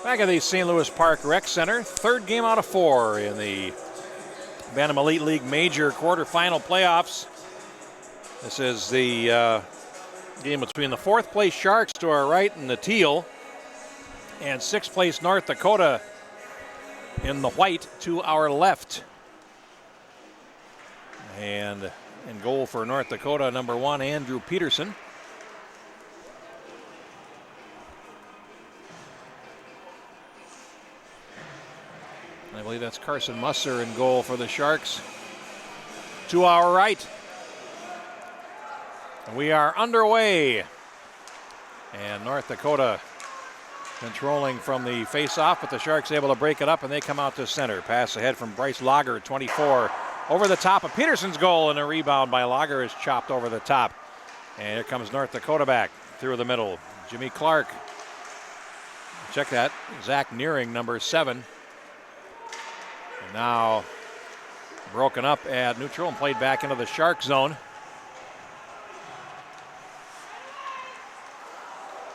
Back at the St. Louis Park Rec Center, third game out of 4 in the Bantam Elite League Major quarterfinal playoffs. This is the game between the 4th place Sharks to our right in the teal and 6th place North Dakota in the white to our left. And in goal for North Dakota, number 1, Andrew Peterson. I believe that's Carson Musser in goal for the Sharks. To our right. We are underway. And North Dakota controlling from the face-off, but the Sharks able to break it up, and they come out to center. Pass ahead from Bryce Lager, 24. Over the top of Peterson's goal, and a rebound by Lager is chopped over the top. And here comes North Dakota back through the middle. Jimmy Clark. Check that. Zach Nearing, number 7. And now broken up at neutral and played back into the Shark zone.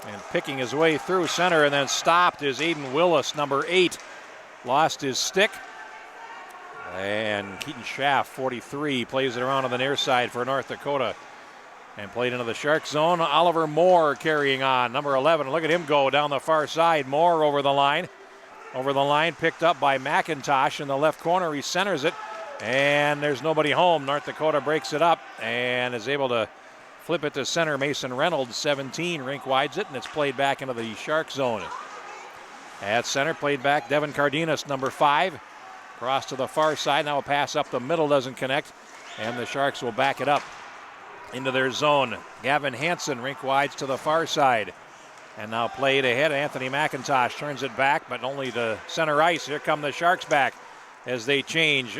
And picking his way through center and then stopped is Aiden Willis, number 8. Lost his stick. And Keaton Schaff, 43, plays it around on the near side for North Dakota. And played into the Shark zone. Oliver Moore carrying on, number 11. Look at him go down the far side. Moore over the line. Over the line, picked up by McIntosh in the left corner. He centers it, and there's nobody home. North Dakota breaks it up and is able to flip it to center. Mason Reynolds, 17, rink wides it, and it's played back into the Shark zone. At center, played back Devin Cardenas, number 5. Cross to the far side. Now a pass up the middle doesn't connect, and the Sharks will back it up into their zone. Gavin Hansen, rink wides to the far side. And now played ahead. Anthony McIntosh turns it back, but only to center ice. Here come the Sharks back as they change.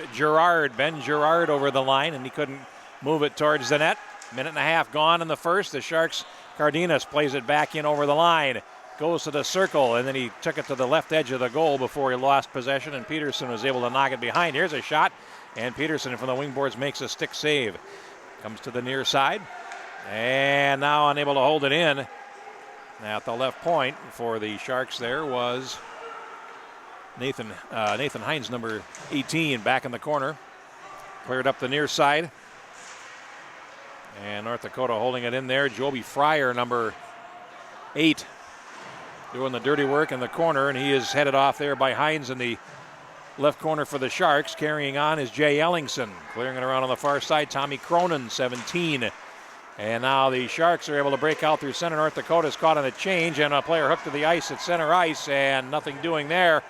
Ben Gerard over the line, and he couldn't move it towards the net. Minute and a half gone in the first. The Sharks, Cardenas plays it back in over the line. Goes to the circle, and then he took it to the left edge of the goal before he lost possession, and Peterson was able to knock it behind. Here's a shot, and Peterson from the wingboards makes a stick save. Comes to the near side, and now unable to hold it in. At the left point for the Sharks there was Nathan Hines, number 18, back in the corner. Cleared up the near side. And North Dakota holding it in there. Joby Fryer, number 8, doing the dirty work in the corner, and he is headed off there by Hines in the left corner for the Sharks. Carrying on is Jay Ellingson. Clearing it around on the far side, Tommy Cronin, 17. And now the Sharks are able to break out through center. North Dakota's caught on a change, and a player hooked to the ice at center ice, and nothing doing there.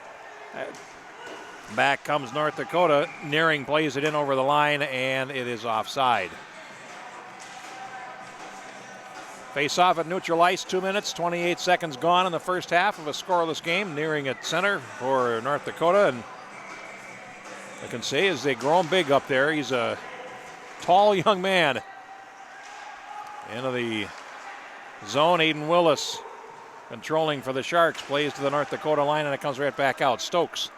Back comes North Dakota. Nearing plays it in over the line, and it is offside. Face off at neutral ice, 2 minutes, 28 seconds gone in the first half of a scoreless game. Nearing at center for North Dakota, and I can say as they grow him big up there, he's a tall young man. Into the zone, Aiden Willis controlling for the Sharks, plays to the North Dakota line, and it comes right back out. Stokes.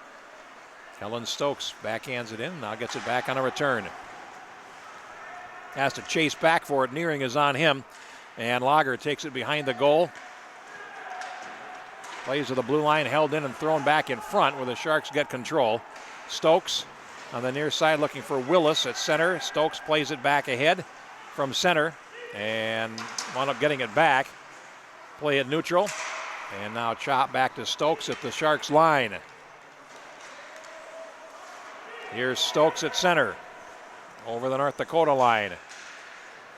Kellen Stokes backhands it in, now gets it back on a return. Has to chase back for it. Nearing is on him, and Lager takes it behind the goal. Plays to the blue line, held in and thrown back in front where the Sharks get control. Stokes on the near side looking for Willis at center. Stokes plays it back ahead from center and wound up getting it back. Play it neutral, and now chop back to Stokes at the Sharks line. Here's Stokes at center over the North Dakota line.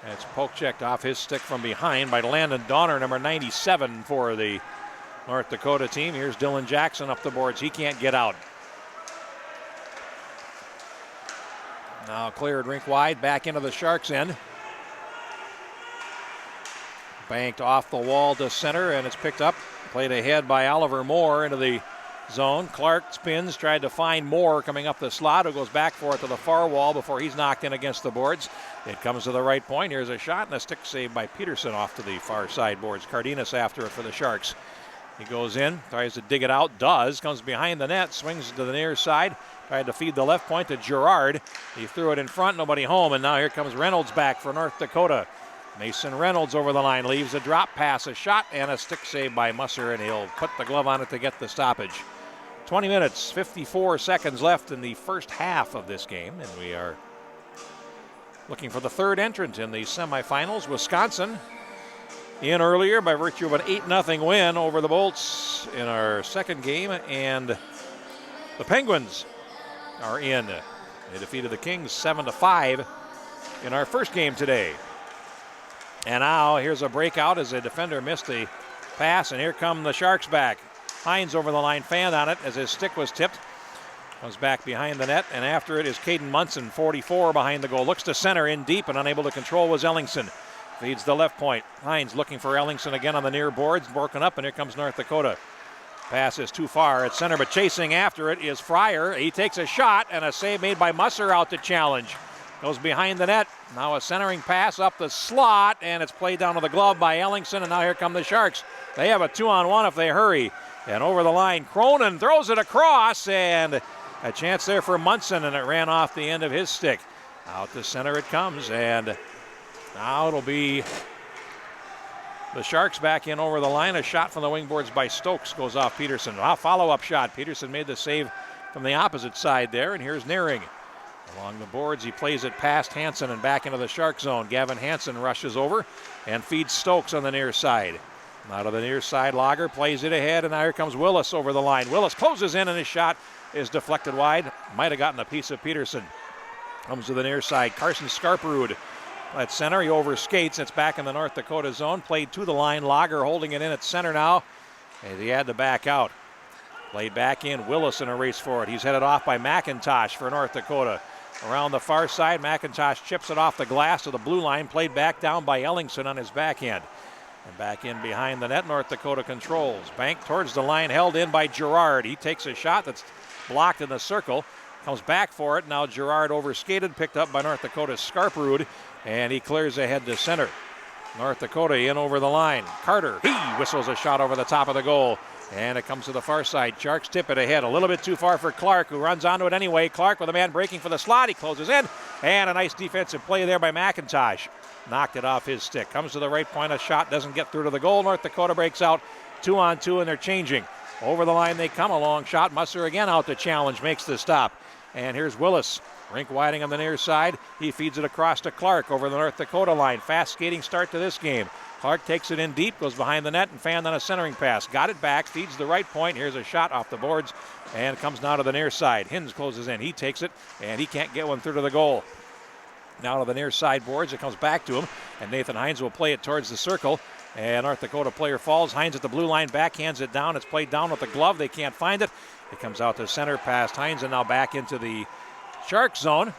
And it's poke checked off his stick from behind by Landon Donner, number 97 for the North Dakota team. Here's Dylan Jackson up the boards. He can't get out. Now cleared rink wide, back into the Sharks' end. Banked off the wall to center, and it's picked up. Played ahead by Oliver Moore into the zone. Clark spins, tried to find Moore coming up the slot, who goes back for it to the far wall before he's knocked in against the boards. It comes to the right point. Here's a shot, and a stick save by Peterson off to the far side boards. Cardenas after it for the Sharks. He goes in, tries to dig it out, does, comes behind the net, swings to the near side, tried to feed the left point to Gerard. He threw it in front, nobody home, and now here comes Reynolds back for North Dakota. Mason Reynolds over the line, leaves a drop pass, a shot, and a stick save by Musser, and he'll put the glove on it to get the stoppage. 20 minutes, 54 seconds left in the first half of this game, and we are looking for the third entrant in the semifinals. Wisconsin in earlier by virtue of an 8-0 win over the Bolts in our second game, and the Penguins are in. They defeated the Kings 7-5 in our first game today. And now here's a breakout as a defender missed the pass, and here come the Sharks back. Hines over the line, fanned on it as his stick was tipped. Comes back behind the net, and after it is Caden Munson, 44 behind the goal. Looks to center, in deep, and unable to control was Ellingson. Feeds the left point. Hines looking for Ellingson again on the near boards, broken up, and here comes North Dakota. Pass is too far at center, but chasing after it is Fryer. He takes a shot, and a save made by Musser out to challenge. Goes behind the net. Now a centering pass up the slot, and it's played down to the glove by Ellingson, and now here come the Sharks. They have a 2-on-1 if they hurry. And over the line, Cronin throws it across, and a chance there for Munson, and it ran off the end of his stick. Out to center it comes, and now it'll be the Sharks back in over the line. A shot from the wing boards by Stokes goes off Peterson. Follow-up shot. Peterson made the save from the opposite side there, and here's Nearing. Along the boards, he plays it past Hansen and back into the Shark zone. Gavin Hansen rushes over and feeds Stokes on the near side. Out of the near side, Lager plays it ahead, and now here comes Willis over the line. Willis closes in, and his shot is deflected wide. Might have gotten a piece of Peterson. Comes to the near side. Carson Skarperud at center. He overskates. It's back in the North Dakota zone. Played to the line. Lager holding it in at center now, and he had to back out. Played back in. Willis in a race for it. He's headed off by McIntosh for North Dakota. Around the far side, McIntosh chips it off the glass to the blue line. Played back down by Ellingson on his backhand. And back in behind the net, North Dakota controls. Bank towards the line, held in by Girard. He takes a shot that's blocked in the circle. Comes back for it. Now Girard overskated, picked up by North Dakota's Skarperud, and he clears ahead to center. North Dakota in over the line. Carter, he whistles a shot over the top of the goal. And it comes to the far side. Sharks tip it ahead. A little bit too far for Clark, who runs onto it anyway. Clark with a man breaking for the slot. He closes in. And a nice defensive play there by McIntosh. Knocked it off his stick. Comes to the right point. A shot doesn't get through to the goal. North Dakota breaks out 2-on-2, and they're changing. Over the line they come. A long shot. Musser again out to challenge. Makes the stop. And here's Willis. Rink Whiting on the near side. He feeds it across to Clark over the North Dakota line. Fast skating start to this game. Clark takes it in deep, goes behind the net, and fanned on a centering pass. Got it back, feeds the right point. Here's a shot off the boards, and comes now to the near side. Hins closes in. He takes it, and he can't get one through to the goal. Now to the near side boards. It comes back to him, and Nathan Hines will play it towards the circle. And North Dakota player falls. Hines at the blue line, backhands it down. It's played down with the glove. They can't find it. It comes out to center past Hines, and now back into the Shark zone.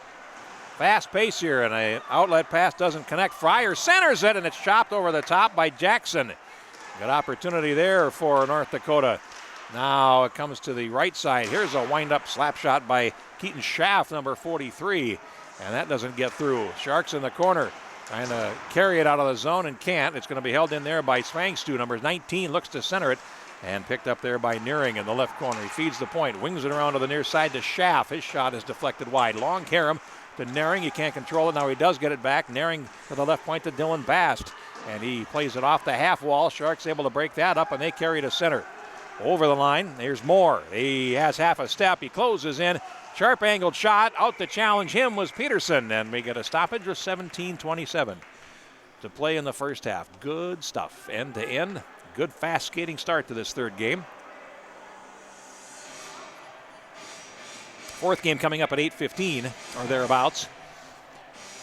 Fast pace here, and an outlet pass doesn't connect. Fryer centers it, and it's chopped over the top by Jackson. Good opportunity there for North Dakota. Now it comes to the right side. Here's a wind-up slap shot by Keaton Schaff, number 43, and that doesn't get through. Sharks in the corner, trying to carry it out of the zone and can't. It's going to be held in there by Svangstu. Number 19 looks to center it, and picked up there by Nearing in the left corner. He feeds the point, wings it around to the near side to Schaff. His shot is deflected wide. Long carom to Nearing. He can't control it. Now he does get it back. Nearing to the left point to Dylan Bast, and he plays it off the half wall. Sharks able to break that up, and they carry to center. Over the line, there's Moore. He has half a step. He closes in. Sharp angled shot. Out to challenge him was Peterson, and we get a stoppage with 17:27 to play in the first half. Good stuff, end to end. Good fast skating start to this third game. Fourth game coming up at 8:15 or thereabouts.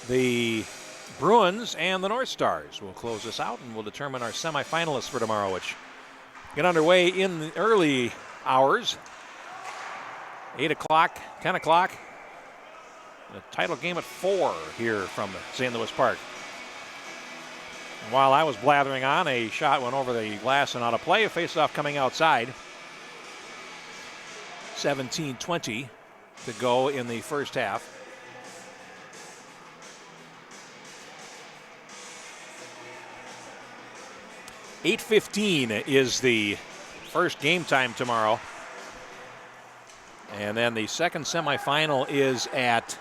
The Bruins and the North Stars will close this out, and we'll determine our semifinalists for tomorrow, which get underway in the early hours. 8 o'clock, 10 o'clock. The title game at 4 here from St. Louis Park. And while I was blathering on, a shot went over the glass and out of play. A faceoff coming outside. 17:20 to go in the first half. (8:15) is the first game time tomorrow. And then the second semifinal is at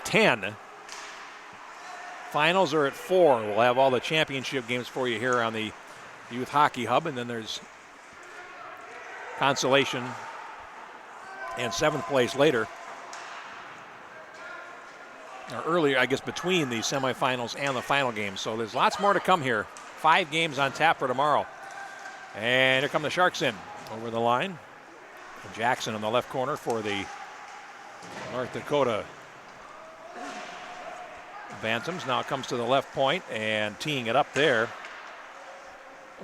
10. finals are at 4. We'll have all the championship games for you here on the Youth Hockey Hub, and then there's consolation and 7th place later. Or earlier, I guess, between the semifinals and the final game. So there's lots more to come here. 5 games on tap for tomorrow. And here come the Sharks in over the line. Jackson in the left corner for the North Dakota Bantams. Now it comes to the left point, and teeing it up there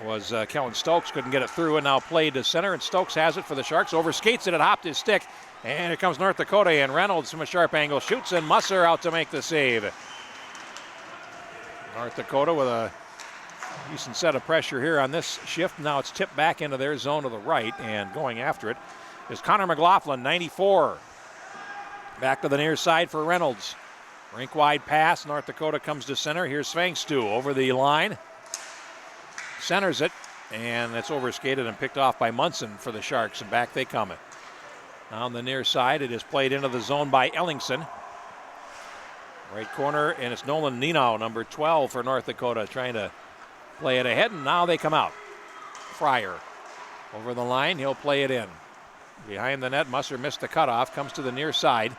was Kellen Stokes. Couldn't get it through, and now played to center, and Stokes has it for the Sharks. Overskates it, it hopped his stick, and here comes North Dakota, and Reynolds from a sharp angle shoots, and Musser out to make the save. North Dakota with a decent set of pressure here on this shift. Now it's tipped back into their zone to the right, and going after it is Connor McLaughlin, 94. Back to the near side for Reynolds. Rink wide pass. North Dakota comes to center. Here's Svangstu over the line. Centers it, and it's overskated and picked off by Munson for the Sharks, and back they come. On the near side, it is played into the zone by Ellingson. Right corner, and it's Nolan Nenau, number 12 for North Dakota, trying to play it ahead, and now they come out. Fryer over the line, he'll play it in. Behind the net, Musser missed the cutoff, comes to the near side.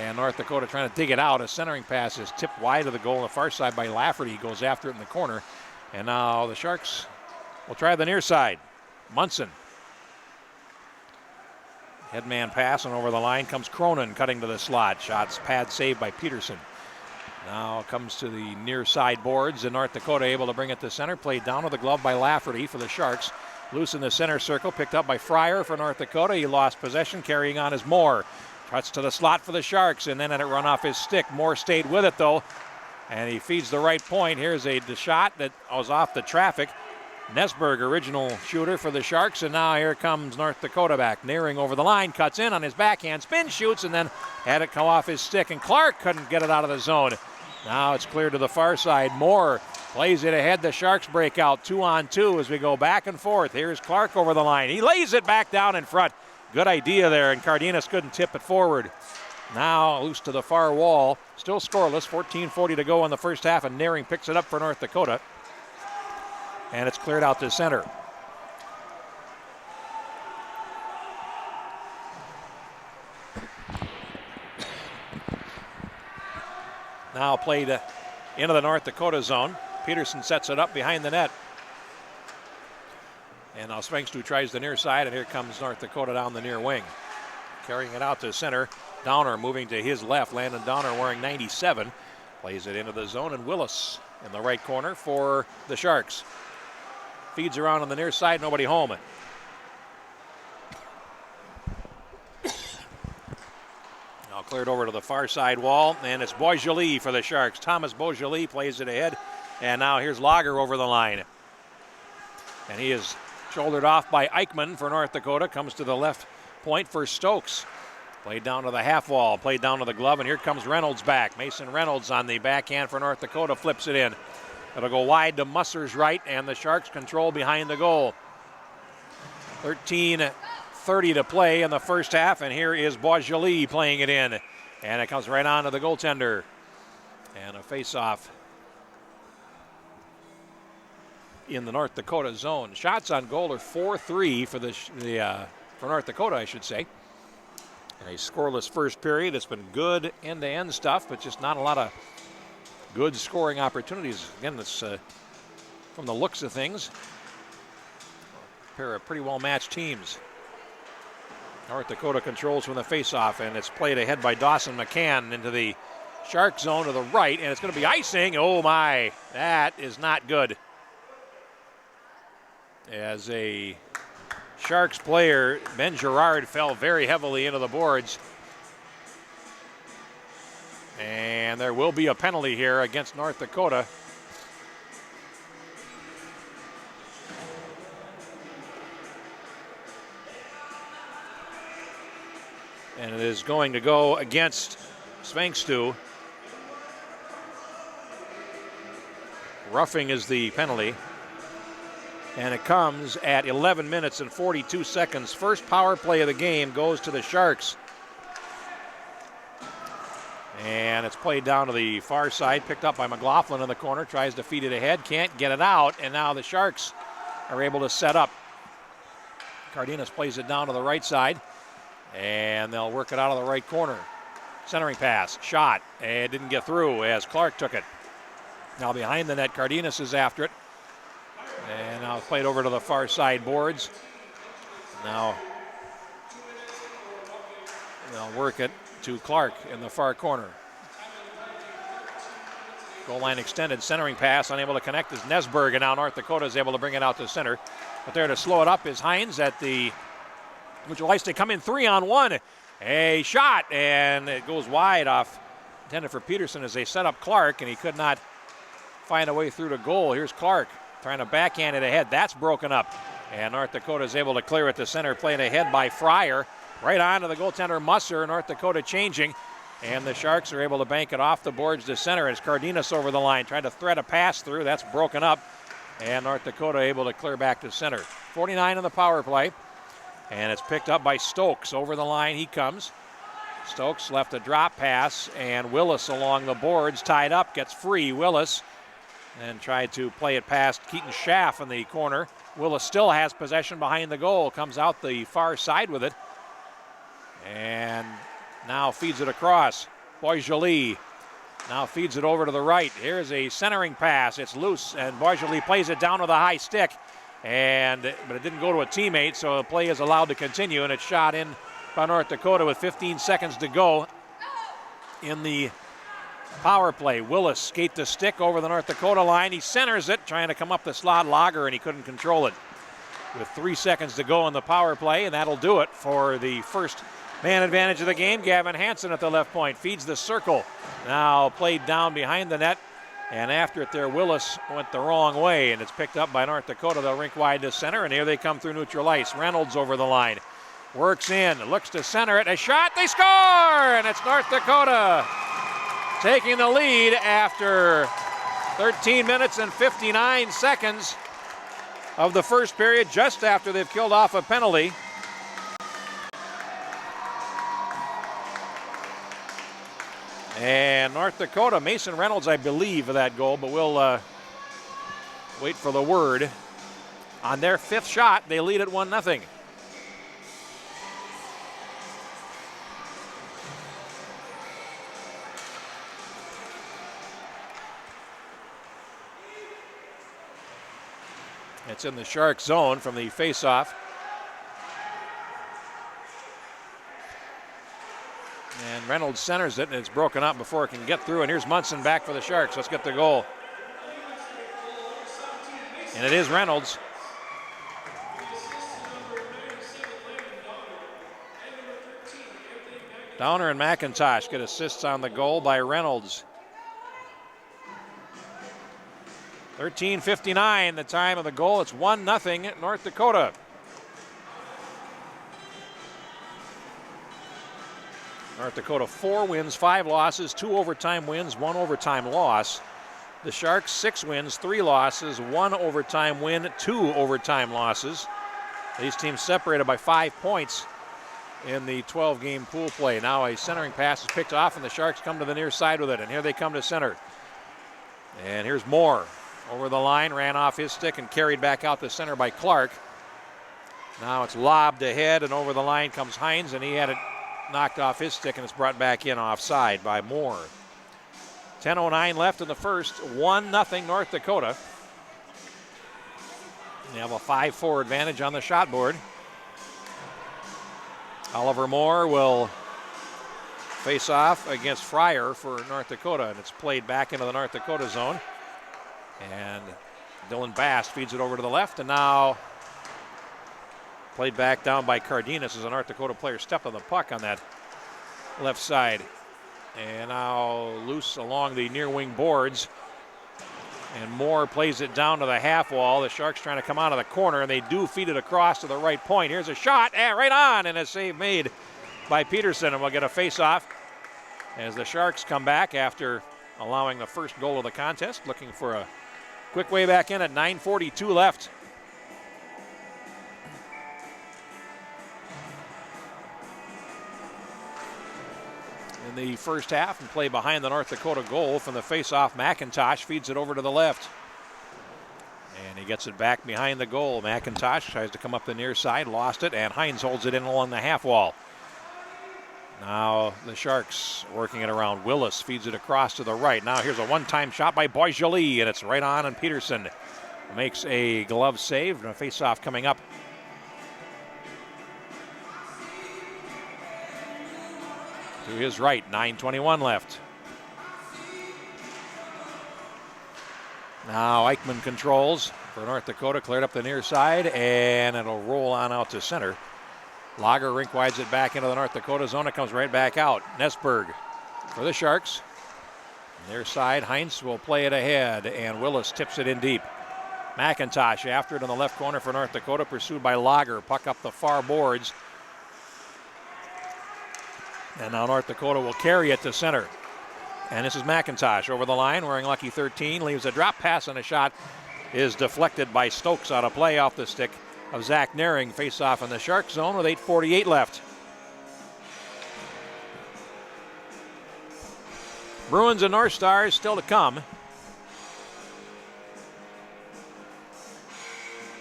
And North Dakota trying to dig it out. A centering pass is tipped wide of the goal on the far side by Lafferty. He goes after it in the corner. And now the Sharks will try the near side. Munson. Headman pass, and over the line comes Cronin cutting to the slot. Shots pad saved by Peterson. Now comes to the near side boards, and North Dakota able to bring it to center. Played down with the glove by Lafferty for the Sharks. Loose in the center circle, picked up by Fryer for North Dakota. He lost possession, carrying on is Moore. Cuts to the slot for the Sharks, and then had it run off his stick. Moore stayed with it, though, and he feeds the right point. Here's a shot that was off the traffic. Nesberg, original shooter for the Sharks, and now here comes North Dakota back. Nearing over the line, cuts in on his backhand, spin, shoots, and then had it come off his stick, and Clark couldn't get it out of the zone. Now it's cleared to the far side. Moore plays it ahead. The Sharks break out 2-on-2 as we go back and forth. Here's Clark over the line. He lays it back down in front. Good idea there, and Cardenas couldn't tip it forward. Now loose to the far wall. Still scoreless, 14:40 to go in the first half, and Naring picks it up for North Dakota. And it's cleared out to center. Now played into the North Dakota zone. Peterson sets it up behind the net. And now Svangstu tries the near side, and here comes North Dakota down the near wing. Carrying it out to center. Downer moving to his left. Landon Downer wearing 97. Plays it into the zone, and Willis in the right corner for the Sharks. Feeds around on the near side, nobody home. Now cleared over to the far side wall, and it's Beaujolais for the Sharks. Thomas Beaujolais plays it ahead, and now here's Lager over the line. And he is shouldered off by Eichmann for North Dakota. Comes to the left point for Stokes. Played down to the half wall, played down to the glove, and here comes Reynolds back. Mason Reynolds on the backhand for North Dakota, flips it in. It'll go wide to Musser's right, and the Sharks control behind the goal. 13:30 to play in the first half, and here is Beaujolais playing it in. And it comes right on to the goaltender. And a face-off in the North Dakota zone. Shots on goal are 4-3 for for North Dakota, I should say. A scoreless first period. It's been good end-to-end stuff, but just not a lot of good scoring opportunities. Again, this from the looks of things, a pair of pretty well-matched teams. North Dakota controls from the face-off, and it's played ahead by Dawson McCann into the Shark zone to the right, and it's going to be icing. Oh my, that is not good. As a Sharks player, Ben Gerard, fell very heavily into the boards. And there will be a penalty here against North Dakota. And it is going to go against Svangstu. Roughing is the penalty. And it comes at 11 minutes and 42 seconds. First power play of the game goes to the Sharks. And it's played down to the far side, picked up by McLaughlin in the corner, tries to feed it ahead, can't get it out, and now the Sharks are able to set up. Cardenas plays it down to the right side, and they'll work it out of the right corner. Centering pass, shot, and it didn't get through as Clark took it. Now behind the net, Cardenas is after it. And now it's played over to the far side boards. Now they'll work it to Clark in the far corner. Goal line extended, centering pass, unable to connect is Nesberg, and now North Dakota is able to bring it out to center. But there to slow it up is Hines at the, which likes to come in 3-on-1. A shot, and it goes wide off, intended for Peterson as they set up Clark, and he could not find a way through to goal. Here's Clark trying to backhand it ahead. That's broken up, and North Dakota is able to clear it to center, played ahead by Fryer. Right on to the goaltender Musser. North Dakota changing, and the Sharks are able to bank it off the boards to center as Cardenas over the line, trying to thread a pass through. That's broken up, and North Dakota able to clear back to center. 49 on the power play, and it's picked up by Stokes. Over the line he comes. Stokes left a drop pass, and Willis along the boards, tied up, gets free. Willis, and tried to play it past Keaton Schaff in the corner. Willis still has possession behind the goal, comes out the far side with it, and now feeds it across. Boisjoli now feeds it over to the right. Here's a centering pass. It's loose, and Boisjoli plays it down with a high stick, but it didn't go to a teammate, so the play is allowed to continue, and it's shot in by North Dakota with 15 seconds to go in the power play. Willis skate the stick over the North Dakota line. He centers it, trying to come up the slot Lager, and he couldn't control it. With 3 seconds to go in the power play, and that'll do it for the first man advantage of the game. Gavin Hansen at the left point feeds the circle. Now played down behind the net, and after it there, Willis went the wrong way, and it's picked up by North Dakota. They'll rink wide to center, and here they come through neutral ice. Reynolds over the line. Works in, looks to center it, a shot, they score! And it's North Dakota taking the lead after 13 minutes and 59 seconds of the first period, just after they've killed off a penalty. And North Dakota, Mason Reynolds, I believe, of that goal, but we'll wait for the word. On their fifth shot, they lead at 1-0. It's in the Shark zone from the faceoff. And Reynolds centers it, and it's broken up before it can get through. And here's Munson back for the Sharks. Let's get the goal. And it is Reynolds. Downer and McIntosh get assists on the goal by Reynolds. 13:59 the time of the goal. It's 1-0 North Dakota. North Dakota 4 wins, 5 losses, 2 overtime wins, 1 overtime loss. The Sharks 6 wins, 3 losses, 1 overtime win, 2 overtime losses. These teams separated by 5 points in the 12-game pool play. Now a centering pass is picked off, and the Sharks come to the near side with it, and here they come to center. And here's Moore. Over the line, ran off his stick and carried back out to center by Clark. Now it's lobbed ahead, and over the line comes Hines, and he had it knocked off his stick, and it's brought back in offside by Moore. 10:09 left in the first, 1-0 North Dakota. They have a 5-4 advantage on the shot board. Oliver Moore will face off against Fryer for North Dakota, and it's played back into the North Dakota zone. And Dylan Bass feeds it over to the left, and now played back down by Cardenas as a North Dakota player stepped on the puck on that left side. And now loose along the near wing boards. And Moore plays it down to the half wall. The Sharks trying to come out of the corner, and they do feed it across to the right point. Here's a shot, and right on, and a save made by Peterson, and we'll get a face-off as the Sharks come back after allowing the first goal of the contest, looking for a quick way back in at 9:42 left. in the first half and play behind the North Dakota goal. From the face-off, McIntosh feeds it over to the left. And he gets it back behind the goal. McIntosh tries to come up the near side, lost it, and Hines holds it in along the half wall. Now the Sharks working it around. Willis feeds it across to the right. Now here's a one-time shot by Boisjoli, and it's right on, and Peterson makes a glove save, and a face-off coming up. To his right, 9:21 left. Now Eichmann controls for North Dakota, cleared up the near side, and it'll roll on out to center. Lager rink wides it back into the North Dakota zone. It comes right back out. Nesberg for the Sharks. Near side, Heinz will play it ahead, and Willis tips it in deep. McIntosh after it in the left corner for North Dakota, pursued by Lager. Puck up the far boards. And now North Dakota will carry it to center. And this is McIntosh over the line, wearing lucky 13, leaves a drop pass, and a shot is deflected by Stokes out of play off the stick of Zach Naring. Face off in the Shark zone with 8:48 left. Bruins and North Stars still to come.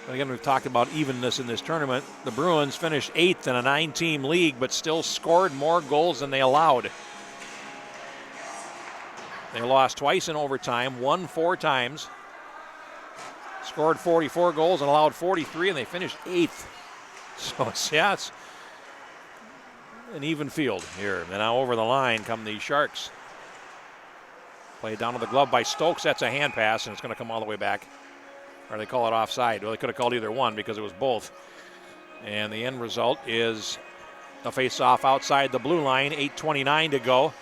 And again, we've talked about evenness in this tournament. The Bruins finished 8th in a 9-team league, but still scored more goals than they allowed. They lost twice in overtime, won 4 times, scored 44 goals and allowed 43, and they finished 8th. So, yeah, it's an even field here. And now over the line come the Sharks. Played down to the glove by Stokes. That's a hand pass, and it's going to come all the way back. Or they call it offside. Well, they could have called either one because it was both. And the end result is a face-off outside the blue line, 8:29 to go.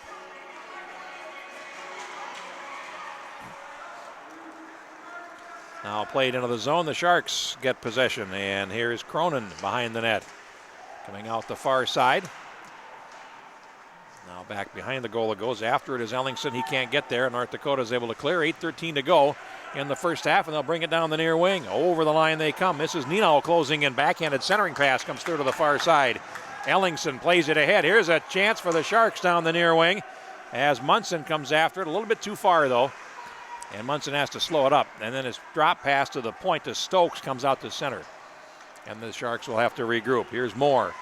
Now played into the zone. The Sharks get possession, and here's Cronin behind the net. Coming out the far side. Now back behind the goal. It goes after it is Ellingson. He can't get there. North Dakota is able to clear. 8:13 to go in the first half, and they'll bring it down the near wing. Over the line they come. This is Nino closing in. Backhanded centering pass comes through to the far side. Ellingson plays it ahead. Here's a chance for the Sharks down the near wing as Munson comes after it. A little bit too far, though. And Munson has to slow it up. And then his drop pass to the point to Stokes comes out to center. And the Sharks will have to regroup. Here's Moore.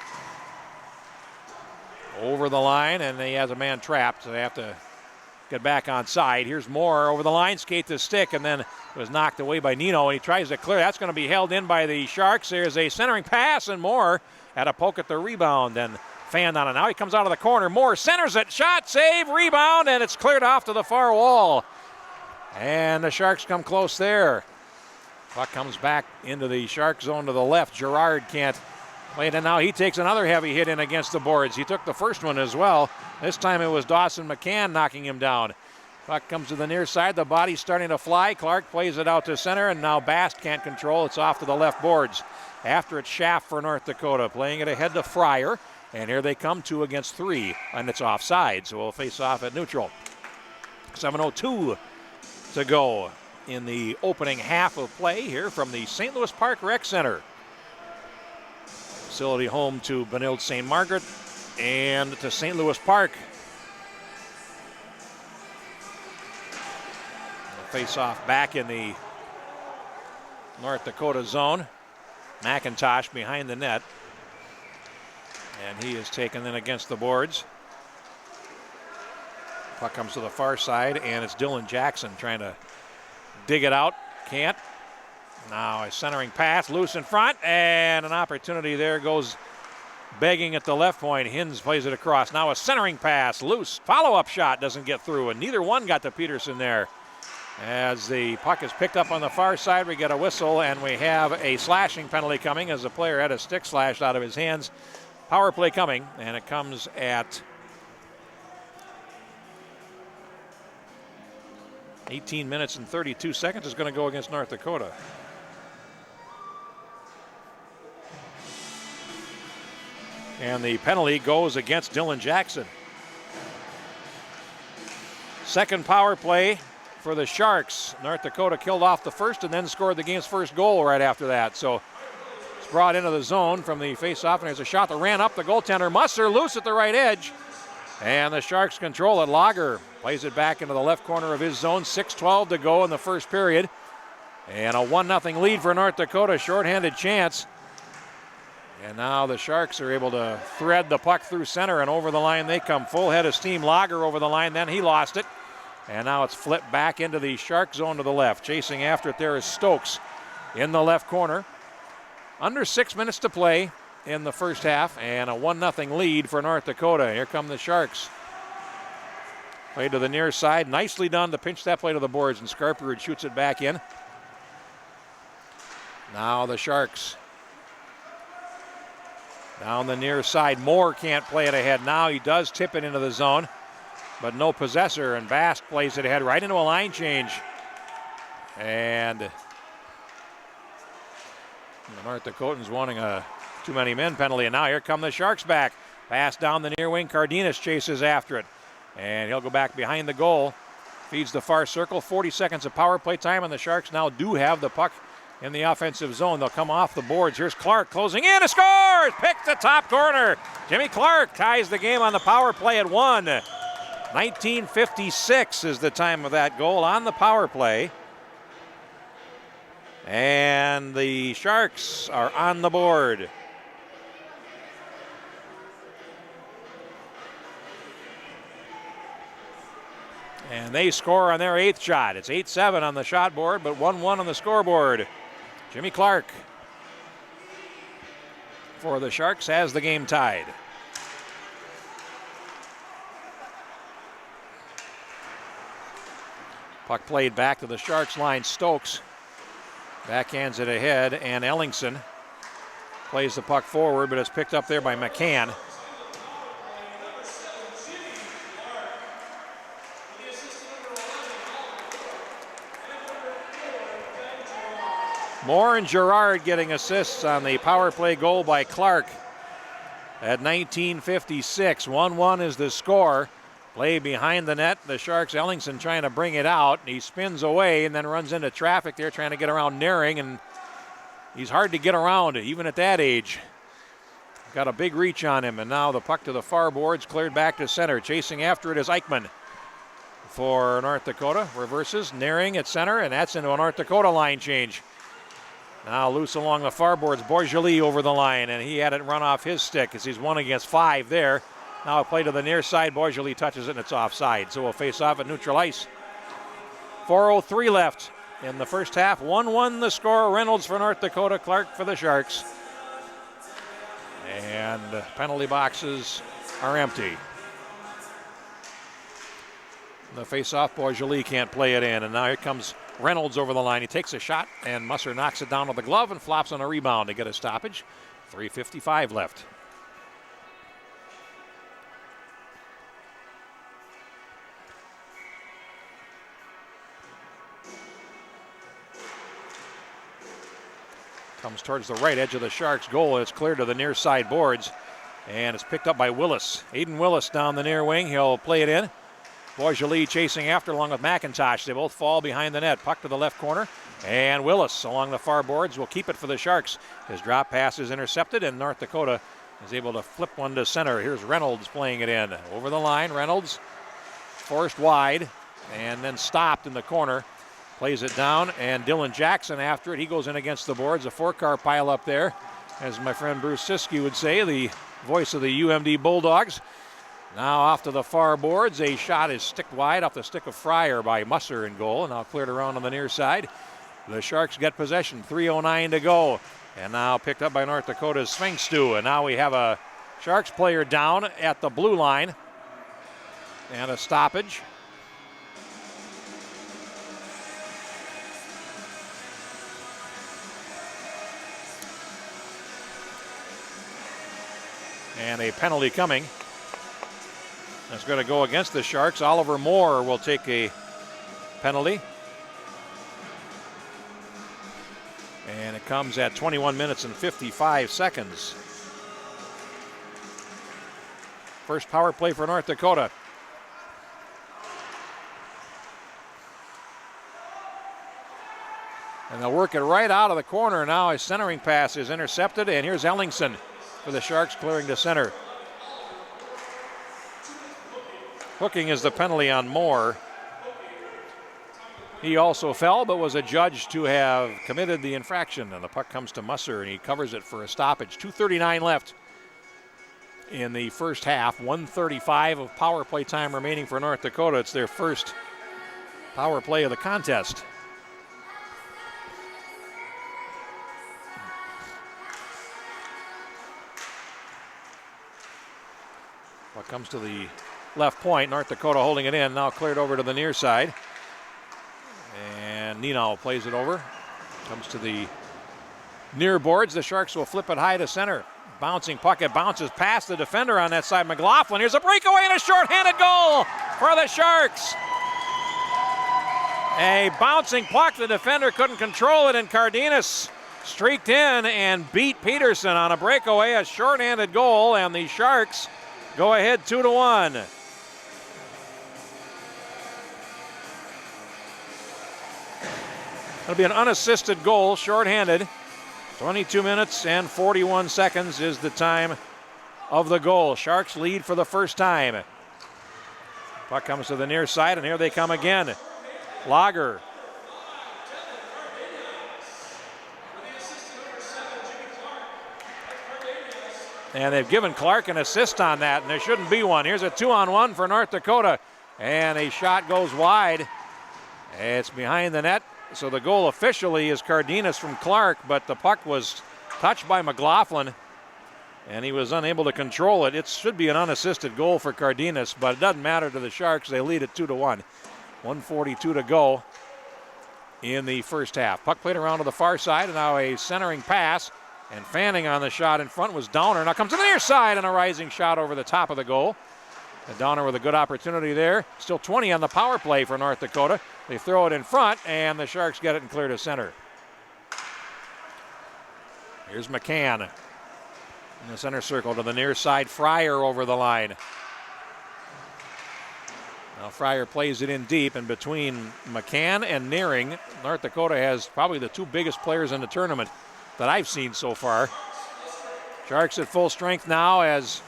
Over the line, and he has a man trapped, so they have to get back on side. Here's Moore over the line, skate the stick, and then it was knocked away by Nino, and he tries to clear. That's going to be held in by the Sharks. There's a centering pass, and Moore had a poke at the rebound and fanned on it. Now he comes out of the corner. Moore centers it, shot, save, rebound, and it's cleared off to the far wall. And the Sharks come close there. Puck comes back into the Shark zone to the left. Girard can't play it, and now he takes another heavy hit in against the boards. He took the first one as well. This time it was Dawson McCann knocking him down. Puck comes to the near side. The body's starting to fly. Clark plays it out to center, and now Bast can't control. It's off to the left boards. After it's Schaff for North Dakota, playing it ahead to Fryer. And here they come, 2 against 3, and it's offside, so we'll face off at neutral. 7:02 to go in the opening half of play here from the St. Louis Park Rec Center. Facility home to Benilde St. Margaret and to St. Louis Park. Face off back in the North Dakota zone. McIntosh behind the net. And he is taken in against the boards. Puck comes to the far side, and it's Dylan Jackson trying to dig it out. Can't. Now a centering pass, loose in front, and an opportunity there goes begging at the left point. Hins plays it across. Now a centering pass, loose. Follow-up shot doesn't get through, and neither one got to Peterson there. As the puck is picked up on the far side, we get a whistle, and we have a slashing penalty coming as the player had a stick slashed out of his hands. Power play coming, and it comes at 18 minutes and 32 seconds. Is going to go against North Dakota. And the penalty goes against Dylan Jackson. Second power play for the Sharks. North Dakota killed off the first and then scored the game's first goal right after that. So it's brought into the zone from the face-off, and there's a shot that ran up the goaltender. Musser loose at the right edge. And the Sharks control it. Lager plays it back into the left corner of his zone. 6:12 to go in the first period. And a 1-0 lead for North Dakota. Shorthanded chance. And now the Sharks are able to thread the puck through center, and over the line they come. Full head of steam. Lager over the line, then he lost it. And now it's flipped back into the Shark zone to the left. Chasing after it there is Stokes in the left corner. Under 6 minutes to play in the first half, and a 1-0 lead for North Dakota. Here come the Sharks. Play to the near side. Nicely done to pinch that play to the boards, and Scarperud shoots it back in. Now the Sharks. Down the near side. Moore can't play it ahead now. He does tip it into the zone, but no possessor, and Bast plays it ahead right into a line change. And the North Dakotans wanting a too many men penalty, and now here come the Sharks back. Pass down the near wing. Cardenas chases after it, and he'll go back behind the goal. Feeds the far circle. 40 seconds of power play time, and the Sharks now do have the puck in the offensive zone. They'll come off the boards. Here's Clark closing in. A score! Picked the top corner. Jimmy Clark ties the game on the power play at 1. 19:56 is the time of that goal on the power play. And the Sharks are on the board. And they score on their 8th shot. It's 8-7 on the shot board, but 1-1 on the scoreboard. Jimmy Clark for the Sharks has the game tied. Puck played back to the Sharks line. Stokes backhands it ahead, and Ellingson plays the puck forward, but it's picked up there by McCann. Moore and Gerard getting assists on the power play goal by Clark at 19:56. 1-1 is the score. Play behind the net. The Sharks, Ellingson trying to bring it out. He spins away and then runs into traffic there trying to get around Naring, and he's hard to get around even at that age. Got a big reach on him, and now the puck to the far boards, cleared back to center. Chasing after it is Eichmann for North Dakota. Reverses, Naring at center, and that's into a North Dakota line change. Now loose along the far boards, Boisjoli over the line, and he had it run off his stick as he's 1 against 5 there. Now a play to the near side, Boisjoli touches it and it's offside, so we'll face off at neutral ice. 4:03 left in the first half. 1-1 the score. Reynolds for North Dakota, Clark for the Sharks. And penalty boxes are empty. The face-off, Boisjoli can't play it in, and now here comes Reynolds over the line. He takes a shot, and Musser knocks it down with the glove and flops on a rebound to get a stoppage. 3:55 left. Comes towards the right edge of the Sharks' goal. It's cleared to the near side boards, and it's picked up by Willis. Aiden Willis down the near wing. He'll play it in. Boisjoli chasing after along with McIntosh. They both fall behind the net. Puck to the left corner. And Willis along the far boards will keep it for the Sharks. His drop pass is intercepted, and North Dakota is able to flip one to center. Here's Reynolds playing it in. Over the line, Reynolds forced wide and then stopped in the corner. Plays it down, and Dylan Jackson after it. He goes in against the boards. A 4-car pile up there. As my friend Bruce Siskey would say, the voice of the UMD Bulldogs. Now off to the far boards. A shot is sticked wide off the stick of Fryer by Musser in goal, and now cleared around on the near side. The Sharks get possession. 3:09 to go. And now picked up by North Dakota's Svingstu. And now we have a Sharks player down at the blue line. And a stoppage. And a penalty coming. That's going to go against the Sharks. Oliver Moore will take a penalty. And it comes at 21 minutes and 55 seconds. First power play for North Dakota. And they'll work it right out of the corner now. His centering pass is intercepted, and here's Ellingson for the Sharks, clearing to center. Hooking is the penalty on Moore. He also fell, but was adjudged to have committed the infraction. And the puck comes to Musser, and he covers it for a stoppage. 2:39 left in the first half. 1:35 of power play time remaining for North Dakota. It's their first power play of the contest. Puck comes to the left point. North Dakota holding it in. Now cleared over to the near side. And Nino plays it over. Comes to the near boards. The Sharks will flip it high to center. Bouncing puck. It bounces past the defender on that side. McLaughlin. Here's a breakaway and a shorthanded goal for the Sharks. A bouncing puck. The defender couldn't control it, and Cardenas streaked in and beat Peterson on a breakaway. A shorthanded goal, and the Sharks go ahead 2-1. It'll be an unassisted goal, shorthanded. 22 minutes and 41 seconds is the time of the goal. Sharks lead for the first time. Puck comes to the near side, and here they come again. Lager. And they've given Clark an assist on that, and there shouldn't be one. Here's a 2-on-1 for North Dakota, and a shot goes wide. It's behind the net. So the goal officially is Cardenas from Clark, but the puck was touched by McLaughlin, and he was unable to control it. It should be an unassisted goal for Cardenas, but it doesn't matter to the Sharks. They lead it 2-1. 1:42 to go in the first half. Puck played around to the far side, and now a centering pass, and fanning on the shot in front was Downer. Now comes to the near side, and a rising shot over the top of the goal. And Downer with a good opportunity there. Still 20 on the power play for North Dakota. They throw it in front, and the Sharks get it and clear to center. Here's McCann in the center circle to the near side. Fryer over the line. Now Fryer plays it in deep, and between McCann and Nearing, North Dakota has probably the two biggest players in the tournament that I've seen so far. Sharks at full strength now as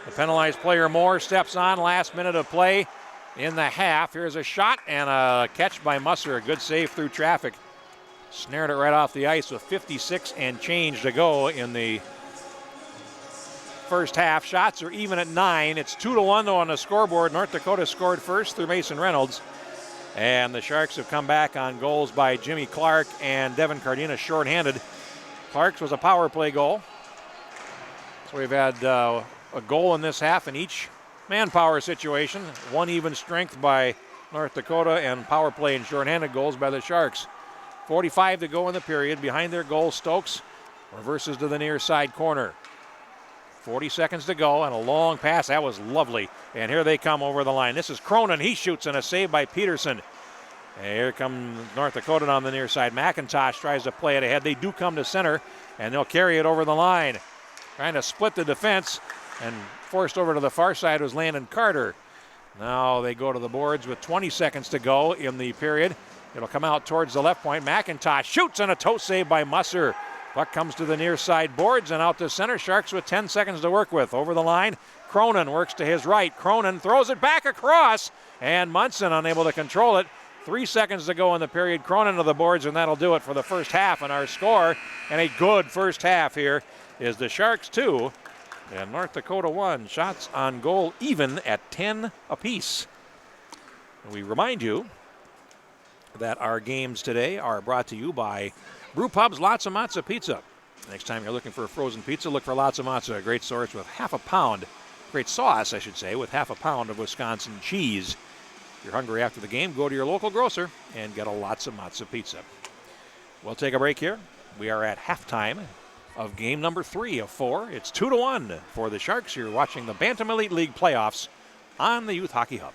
the penalized player Moore steps on. Last minute of play in the half. Here's a shot and a catch by Musser. A good save through traffic. Snared it right off the ice with 56 and change to go in the first half. Shots are even at 9. It's 2-1 though on the scoreboard. North Dakota scored first through Mason Reynolds. And the Sharks have come back on goals by Jimmy Clark and Devin Cardenas shorthanded. Clark's was a power play goal. So we've had a goal in this half in each manpower situation. One even strength by North Dakota, and power play and shorthanded goals by the Sharks. 45 to go in the period. Behind their goal, Stokes reverses to the near side corner. 40 seconds to go, and a long pass. That was lovely. And here they come over the line. This is Cronin. He shoots, and a save by Peterson. And here comes North Dakota on the near side. McIntosh tries to play it ahead. They do come to center, and they'll carry it over the line. Trying to split the defense, and forced over to the far side was Landon Carter. Now they go to the boards with 20 seconds to go in the period. It'll come out towards the left point. McIntosh shoots, and a toe save by Musser. Puck comes to the near side boards and out to center. Sharks with 10 seconds to work with. Over the line, Cronin works to his right. Cronin throws it back across, and Munson unable to control it. 3 seconds to go in the period. Cronin to the boards, and that'll do it for the first half. And our score, and a good first half here, is the Sharks 2 and North Dakota 1. Shots on goal even at 10 apiece. We remind you that our games today are brought to you by Brew Pub's Lots of Matzo Pizza. Next time you're looking for a frozen pizza, look for Lots of Matzo, a great source with great sauce, I should say, with half a pound of Wisconsin cheese. If you're hungry after the game, go to your local grocer and get a Lots of Matzo Pizza. We'll take a break here. We are at halftime of game number 3 of 4. It's 2-1 for the Sharks. You're watching the Bantam Elite League playoffs on the Youth Hockey Hub.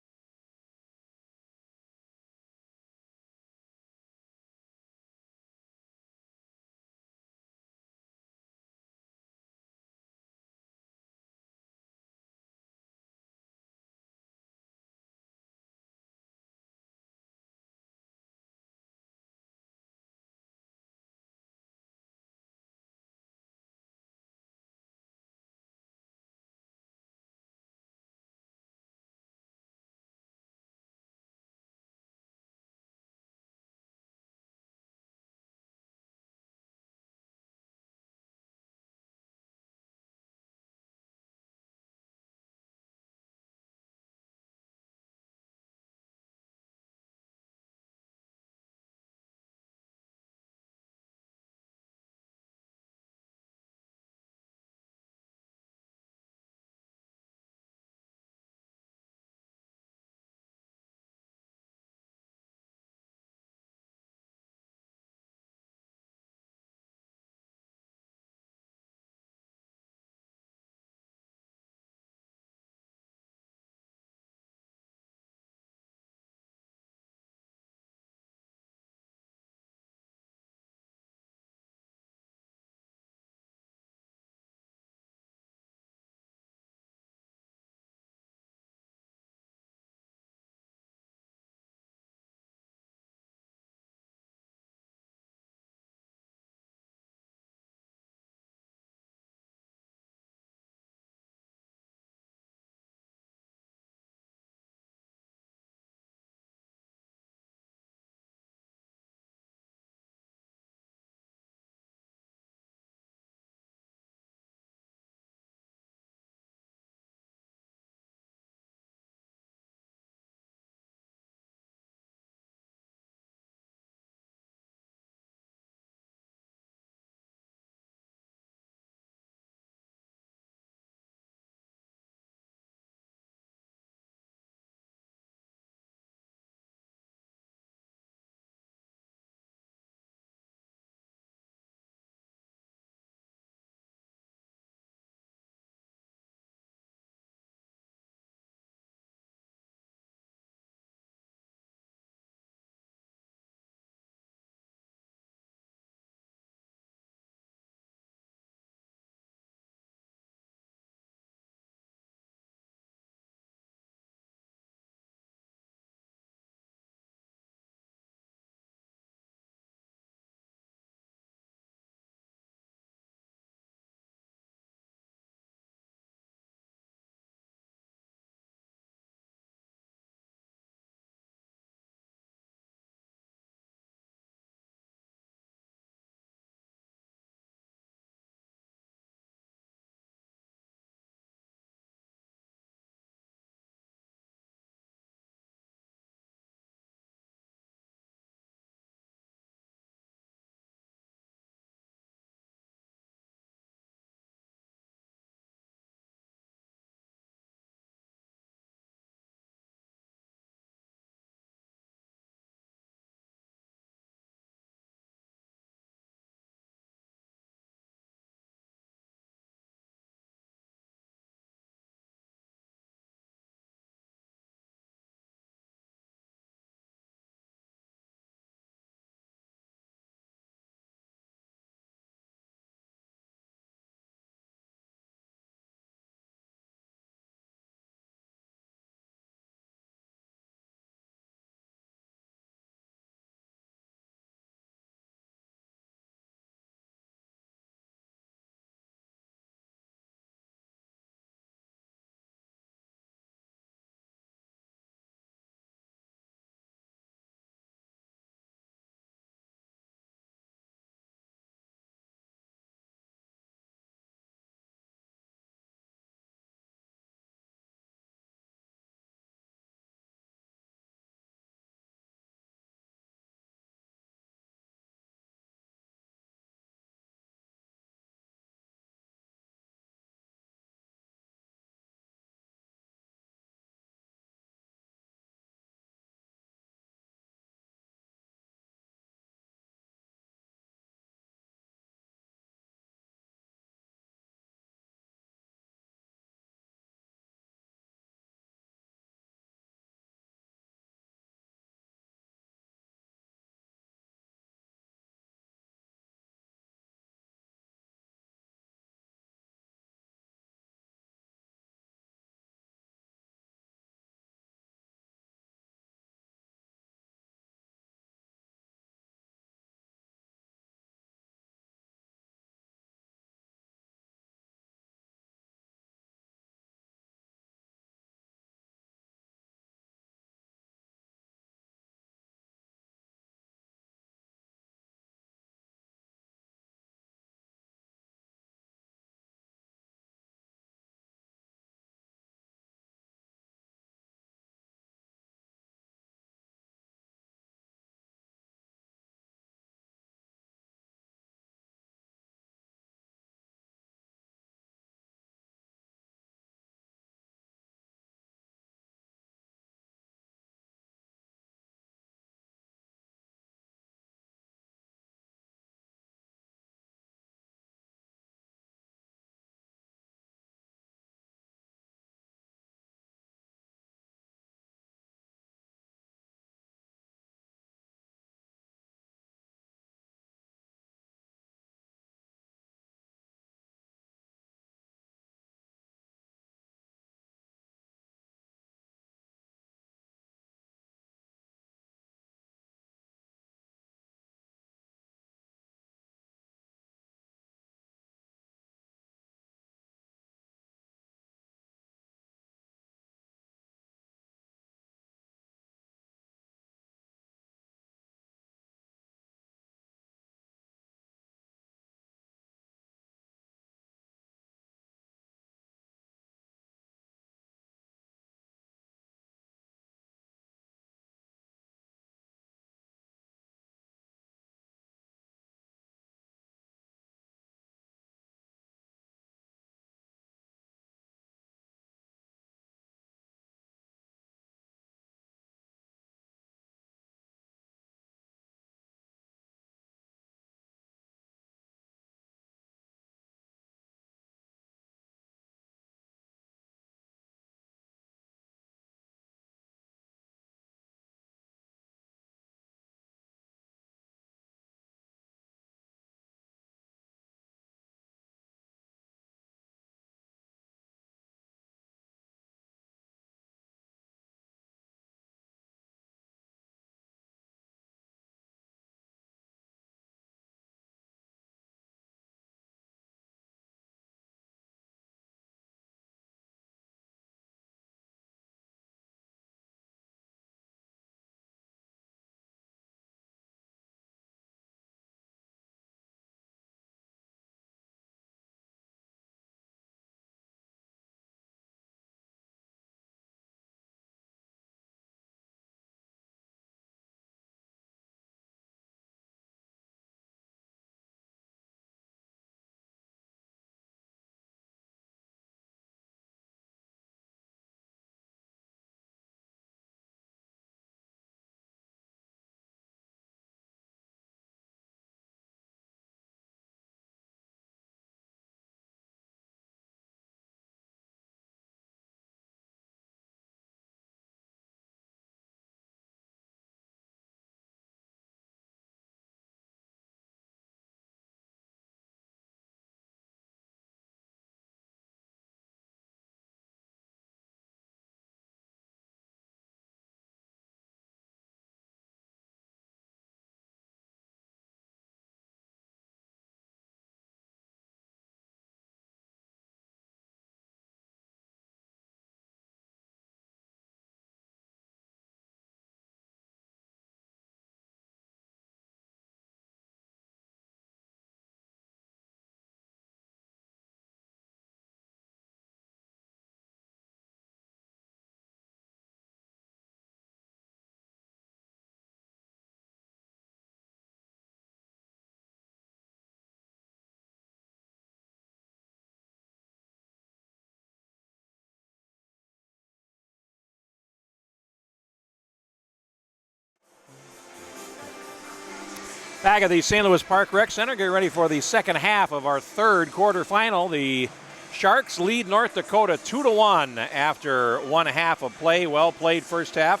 Back at the St. Louis Park Rec Center, get ready for the second half of our third quarterfinal. The Sharks lead North Dakota 2-1 after 1 half of play. Well played first half.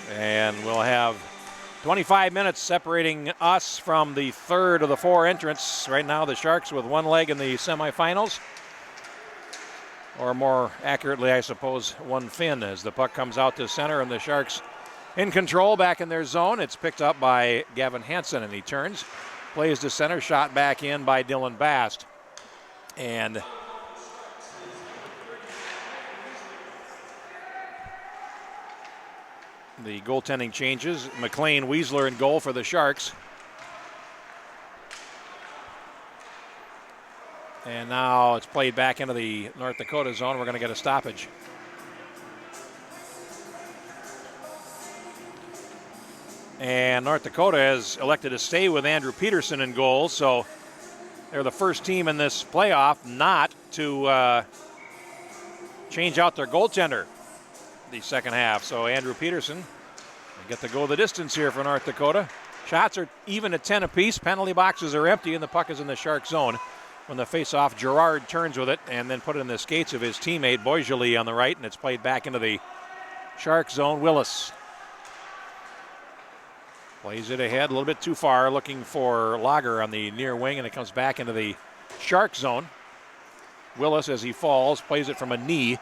And we'll have 25 minutes separating us from the third of the 4 entrants. Right now, the Sharks with 1 leg in the semifinals. Or more accurately, I suppose, 1 fin as the puck comes out to center and the Sharks in control back in their zone. It's picked up by Gavin Hansen and he turns, plays to center, shot back in by Dylan Bast. And the goaltending changes. McLean Weisler in goal for the Sharks. And now it's played back into the North Dakota zone. We're going to get a stoppage. And North Dakota has elected to stay with Andrew Peterson in goal, so they're the first team in this playoff not to change out their goaltender the second half. So Andrew Peterson will get to go the distance here for North Dakota. Shots are even at 10 apiece. Penalty boxes are empty, and the puck is in the Shark zone. When the face-off, Gerard turns with it and then put it in the skates of his teammate Boisjoli on the right, and it's played back into the Shark zone. Willis plays it ahead a little bit too far, looking for Lager on the near wing, and it comes back into the Shark zone. Willis, as he falls, plays it from a knee,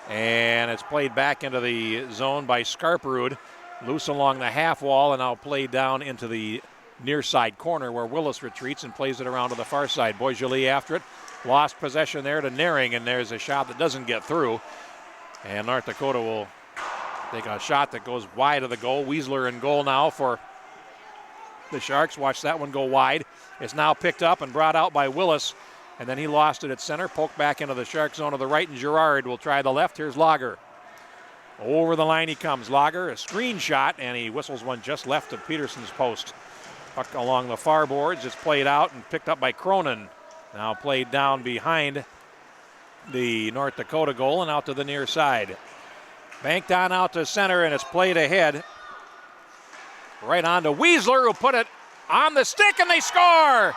and it's played back into the zone by Skarperud. Loose along the half wall, and now played down into the near side corner where Willis retreats and plays it around to the far side. Boisjoli after it. Lost possession there to Naring, and there's a shot that doesn't get through. And North Dakota will take a shot that goes wide of the goal. Weisler in goal now for the Sharks. Watch that one go wide. It's now picked up and brought out by Willis, and then he lost it at center. Poked back into the Shark zone to the right, and Gerard will try the left. Here's Lager. Over the line he comes. Lager, a screen shot, and he whistles one just left of Peterson's post. Puck along the far boards. It's played out and picked up by Cronin. Now played down behind the North Dakota goal and out to the near side. Banked on out to center, and it's played ahead. Right on to Weisler, who put it on the stick, and they score!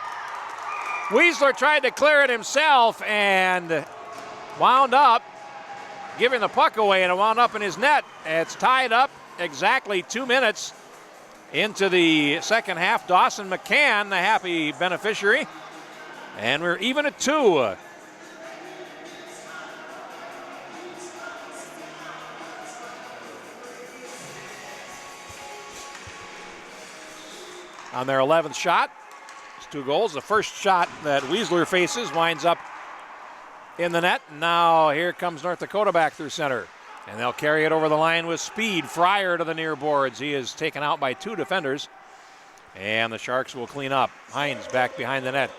Weisler tried to clear it himself and wound up giving the puck away, and it wound up in his net. It's tied up exactly 2 minutes into the second half. Dawson McCann, the happy beneficiary, and we're even at 2. On their 11th shot, it's 2 goals. The first shot that Weisler faces winds up in the net. Now here comes North Dakota back through center, and they'll carry it over the line with speed. Fryer to the near boards. He is taken out by 2 defenders, and the Sharks will clean up. Hines back behind the net.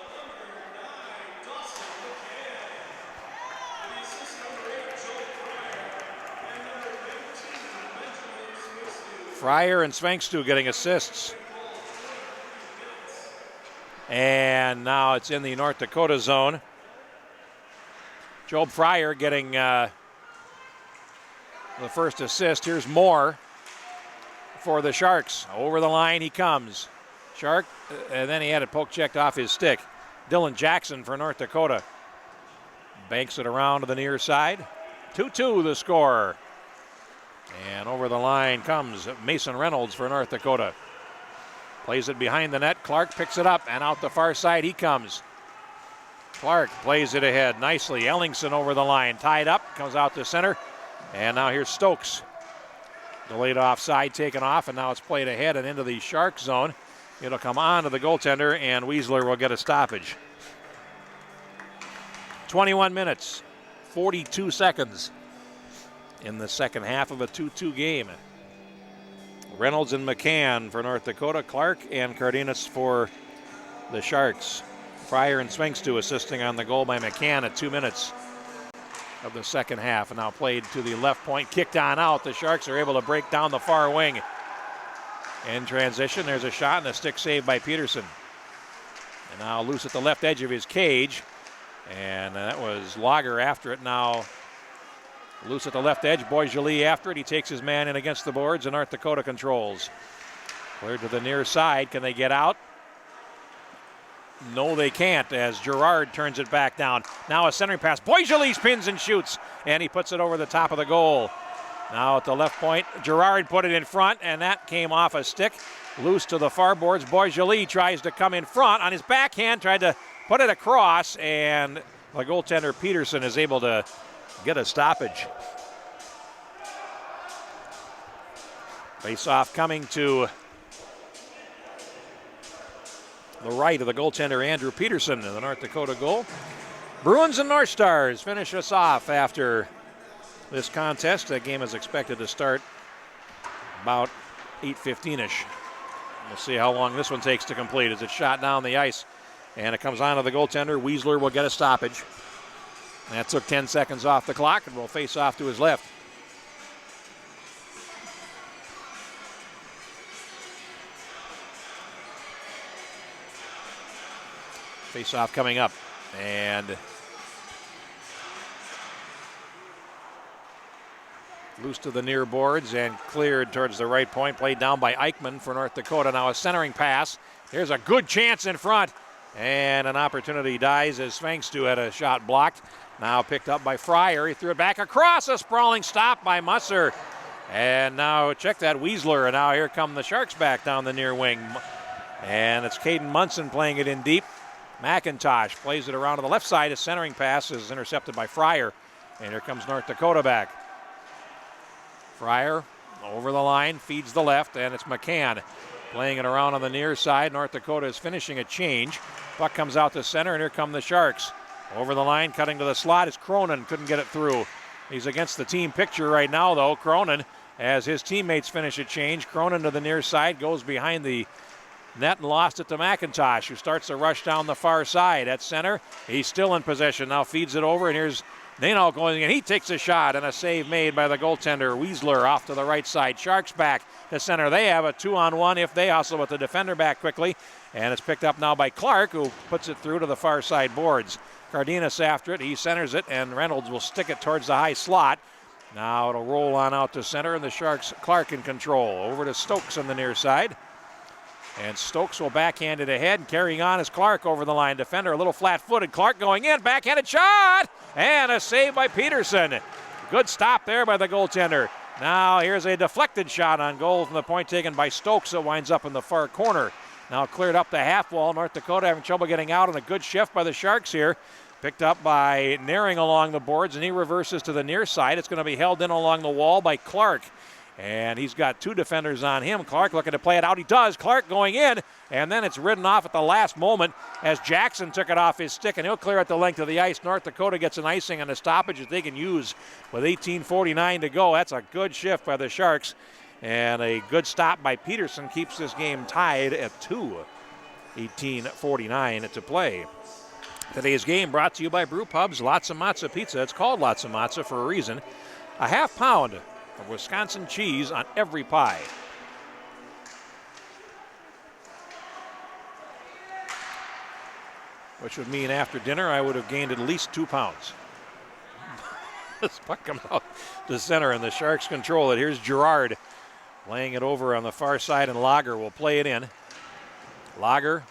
Fryer and Svengstu getting assists. And now it's in the North Dakota zone. Job Fryer getting the first assist. Here's Moore for the Sharks. Over the line he comes. Shark, and then he had it poke checked off his stick. Dylan Jackson for North Dakota. Banks it around to the near side. 2-2 the score. And over the line comes Mason Reynolds for North Dakota. Plays it behind the net. Clark picks it up, and out the far side he comes. Clark plays it ahead nicely. Ellingson over the line. Tied up, comes out to center. And now here's Stokes. Delayed offside taken off, and now it's played ahead and into the Shark zone. It'll come on to the goaltender, and Weisler will get a stoppage. 21 minutes, 42 seconds in the second half of a 2-2 game. Reynolds and McCann for North Dakota. Clark and Cardenas for the Sharks. Fryer and Svengstu assisting on the goal by McCann at 2 minutes of the second half. And now played to the left point, kicked on out. The Sharks are able to break down the far wing. In transition, there's a shot and a stick save by Peterson. And now loose at the left edge of his cage. And that was Lager after it. Now loose at the left edge. Boisjoli after it. He takes his man in against the boards, and North Dakota controls. Cleared to the near side. Can they get out? No, they can't, as Girard turns it back down. Now a centering pass. Boisjoli spins and shoots, and he puts it over the top of the goal. Now at the left point, Girard put it in front, and that came off a stick. Loose to the far boards. Boisjoli tries to come in front on his backhand, tried to put it across, and the goaltender Peterson is able to get a stoppage. Face-off coming to the right of the goaltender Andrew Peterson in the North Dakota goal. Bruins and North Stars finish us off after this contest. That game is expected to start about 8:15-ish. We'll see how long this one takes to complete as it's shot down the ice. And it comes on to the goaltender. Weisler will get a stoppage. That took 10 seconds off the clock and will face off to his left. Face-off coming up, and loose to the near boards and cleared towards the right point. Played down by Eichmann for North Dakota. Now a centering pass. Here's a good chance in front, and an opportunity dies as Svangstu had a shot blocked. Now picked up by Fryer. He threw it back across. A sprawling stop by Musser. And now check that, Weisler. And now here come the Sharks back down the near wing. And it's Caden Munson playing it in deep. McIntosh plays it around to the left side. A centering pass is intercepted by Fryer. And here comes North Dakota back. Fryer over the line, feeds the left, and it's McCann playing it around on the near side. North Dakota is finishing a change. Puck comes out to center, and here come the Sharks. Over the line, cutting to the slot is Cronin. Couldn't get it through. He's against the team picture right now, though. Cronin, as his teammates finish a change. Cronin to the near side, goes behind the net and lost it to McIntosh, who starts to rush down the far side. At center, he's still in possession. Now feeds it over, and here's Nainal going in. He takes a shot, and a save made by the goaltender. Weisler off to the right side. Sharks back to center. They have a 2-on-1 if they hustle with the defender back quickly. And it's picked up now by Clark, who puts it through to the far side boards. Cardenas after it. He centers it, and Reynolds will stick it towards the high slot. Now it'll roll on out to center, and the Sharks, Clark in control. Over to Stokes on the near side. And Stokes will backhand it ahead, and carrying on is Clark over the line. Defender a little flat-footed. Clark going in, backhanded shot, and a save by Peterson. Good stop there by the goaltender. Now here's a deflected shot on goal from the point taken by Stokes. It winds up in the far corner. Now cleared up the half wall. North Dakota having trouble getting out, and a good shift by the Sharks here. Picked up by Naring along the boards, and he reverses to the near side. It's going to be held in along the wall by Clark. And he's got two defenders on him. Clark looking to play it out. He does. Clark going in. And then it's ridden off at the last moment as Jackson took it off his stick, and he'll clear it the length of the ice. North Dakota gets an icing and a stoppage that they can use with 18:49 to go. That's a good shift by the Sharks. And a good stop by Peterson keeps this game tied at 2. 18:49 to play. Today's game brought to you by Brew Pub's Lots of Matzo Pizza. It's called Lots of Matzo for a reason. A half pound of Wisconsin cheese on every pie. Which would mean after dinner I would have gained at least 2 pounds. This puck comes out to center, and the Sharks control it. Here's Girard laying it over on the far side, and Lager will play it in. Lager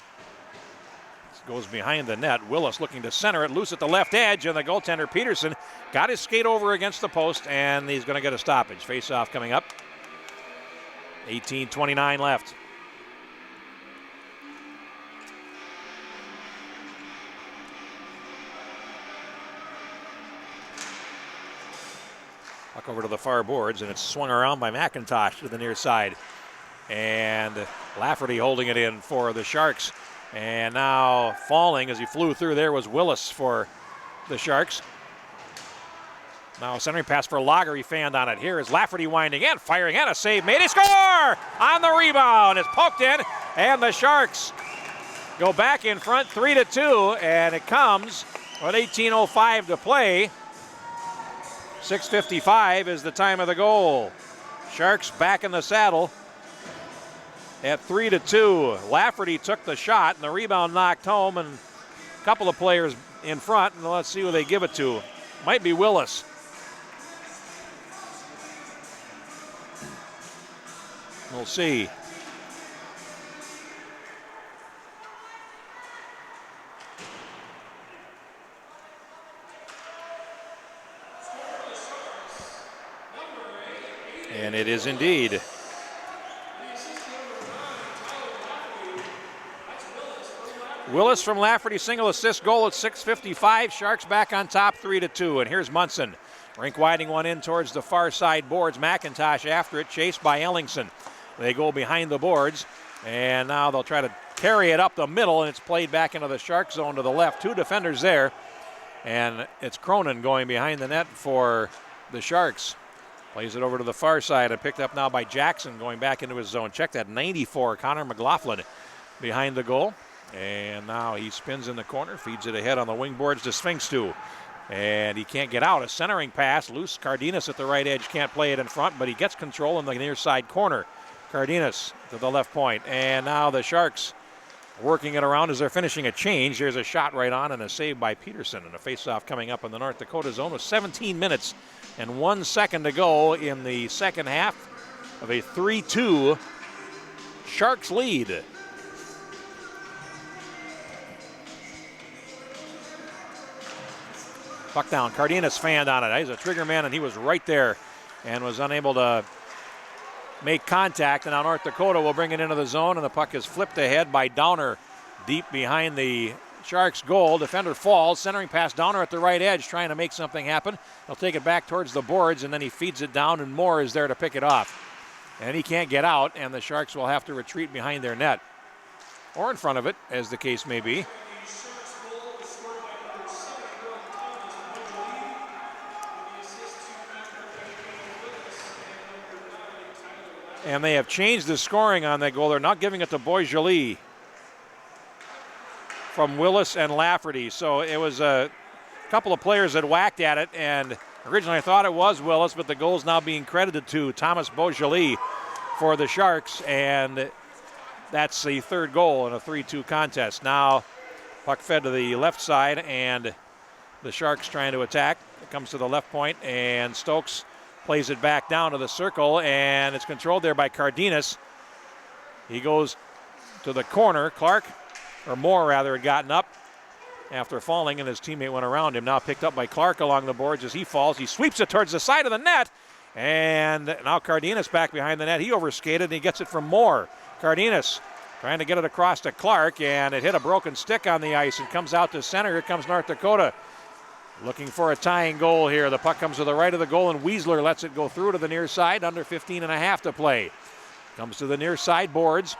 goes behind the net. Willis looking to center it, loose at the left edge, and the goaltender Peterson got his skate over against the post, and he's going to get a stoppage. Face-off coming up. 18:29 left. Puck over to the far boards, and it's swung around by McIntosh to the near side. And Lafferty holding it in for the Sharks. And now falling as he flew through there was Willis for the Sharks. Now centering pass for Lager. He fanned on it. Here is Lafferty winding in, firing, and a save made. A score on the rebound. It's poked in, and the Sharks go back in front 3-2, and it comes with 18:05 to play. 6:55 is the time of the goal. Sharks back in the saddle at 3-2. Lafferty took the shot, and the rebound knocked home, and a couple of players in front, and let's see who they give it to. Might be Willis. We'll see. And it is indeed. Willis from Lafferty, single assist goal at 6:55. Sharks back on top 3-2. And here's Munson. Rink widening one in towards the far side boards. McIntosh after it, chased by Ellingson. They go behind the boards, and now they'll try to carry it up the middle, and it's played back into the Shark zone to the left. Two defenders there, and it's Cronin going behind the net for the Sharks. Plays it over to the far side and picked up now by Jackson going back into his zone. Check that, 94, Connor McLaughlin behind the goal. And now he spins in the corner, feeds it ahead on the wing boards to Sphinx-2. And he can't get out. A centering pass, loose. Cardenas at the right edge can't play it in front, but he gets control in the near side corner. Cardenas to the left point. And now the Sharks working it around as they're finishing a change. There's a shot right on and a save by Peterson. And a faceoff coming up in the North Dakota zone with 17 minutes and 1 second to go in the second half of a 3-2 Sharks lead. Puck down. Cardenas fanned on it. He's a trigger man, and he was right there and was unable to make contact. And now North Dakota will bring it into the zone, and the puck is flipped ahead by Downer deep behind the Sharks goal. Defender falls. Centering pass. Downer at the right edge trying to make something happen. He'll take it back towards the boards, and then he feeds it down, and Moore is there to pick it off. And he can't get out, and the Sharks will have to retreat behind their net. Or in front of it, as the case may be. And they have changed the scoring on that goal. They're not giving it to Boisjoli from Willis and Lafferty. So it was a couple of players that whacked at it, and originally I thought it was Willis, but the goal's now being credited to Thomas Boisjoli for the Sharks, and that's the third goal in a 3-2 contest. Now puck fed to the left side, and the Sharks trying to attack. It comes to the left point, and Stokes plays it back down to the circle, and it's controlled there by Cardenas. He goes to the corner. Clark, or Moore rather, had gotten up after falling, and his teammate went around him. Now picked up by Clark along the boards as he falls. He sweeps it towards the side of the net, and now Cardenas back behind the net. He overskated, and he gets it from Moore. Cardenas trying to get it across to Clark, and it hit a broken stick on the ice and comes out to center. Here comes North Dakota. Looking for a tying goal here. The puck comes to the right of the goal, and Weisler lets it go through to the near side. Under 15 and a half to play. Comes to the near side boards,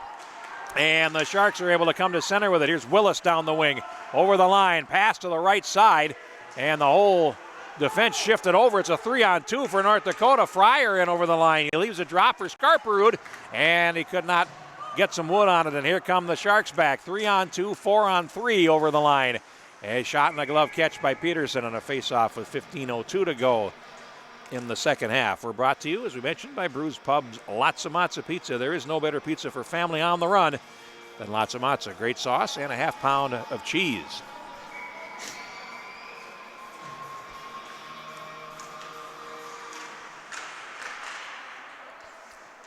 and the Sharks are able to come to center with it. Here's Willis down the wing. Over the line. Pass to the right side, and the whole defense shifted over. It's a 3-on-2 for North Dakota. Fryer in over the line. He leaves a drop for Skarperud, and he could not get some wood on it. And here come the Sharks back. 3-on-2, 4-on-3 over the line. A shot and a glove catch by Peterson on a faceoff with 15:02 to go in the second half. We're brought to you, as we mentioned, by Brews Pub's Lots of Matza Pizza. There is no better pizza for family on the run than Lots of Matza. Great sauce and a half pound of cheese.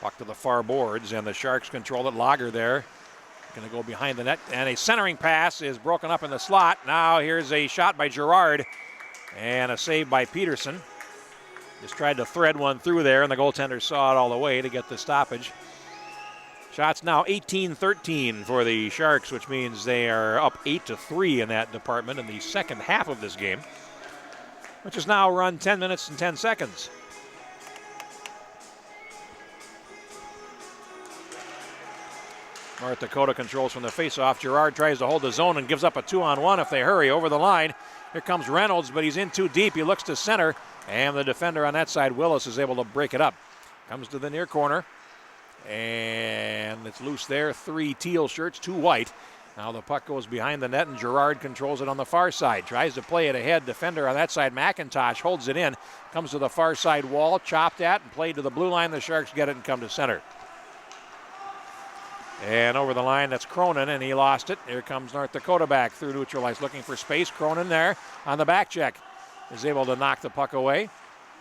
Puck to the far boards, and the Sharks control it. Lager there. Going to go behind the net, and a centering pass is broken up in the slot. Now here's a shot by Girard, and a save by Peterson. Just tried to thread one through there, and the goaltender saw it all the way to get the stoppage. Shots now 18-13 for the Sharks, which means they are up 8-3 in that department in the second half of this game, which has now run 10 minutes and 10 seconds. North Dakota controls from the faceoff. Girard tries to hold the zone and gives up a 2-on-1 if they hurry over the line. Here comes Reynolds, but he's in too deep. He looks to center, and the defender on that side, Willis, is able to break it up. Comes to the near corner, and it's loose there. 3 teal shirts, 2 white. Now the puck goes behind the net, and Girard controls it on the far side. Tries to play it ahead. Defender on that side, McIntosh, holds it in. Comes to the far side wall, chopped at, and played to the blue line. The Sharks get it and come to center. And over the line, that's Cronin, and he lost it. Here comes North Dakota back through neutral ice, looking for space. Cronin there on the back check is able to knock the puck away,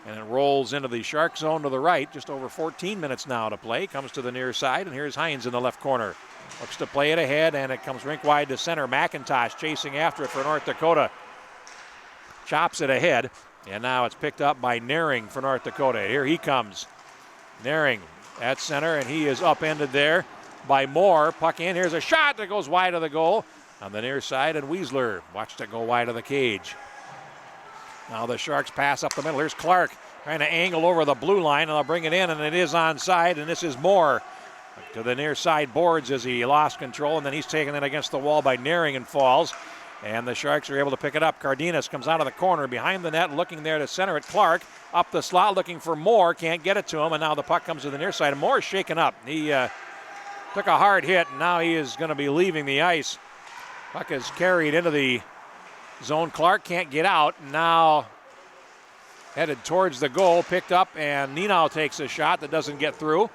and it rolls into the Shark zone to the right. Just over 14 minutes now to play. Comes to the near side, and here's Hines in the left corner. Looks to play it ahead, and it comes rink wide to center. McIntosh chasing after it for North Dakota. Chops it ahead, and now it's picked up by Naring for North Dakota. Here he comes. Naring at center, and he is upended there by Moore. Puck in. Here's a shot that goes wide of the goal on the near side, and Weisler watched it go wide of the cage. Now the Sharks pass up the middle. Here's Clark trying to angle over the blue line, and they'll bring it in, and it is onside, and this is Moore to the near side boards as he lost control, and then he's taken it against the wall by Naring and falls. And the Sharks are able to pick it up. Cardenas comes out of the corner behind the net, looking there to center it. Clark up the slot looking for Moore. Can't get it to him, and now the puck comes to the near side. And Moore's shaken up. He took a hard hit, and now he is going to be leaving the ice. Puck is carried into the zone. Clark can't get out. Now headed towards the goal, picked up, and Nenow takes a shot that doesn't get through.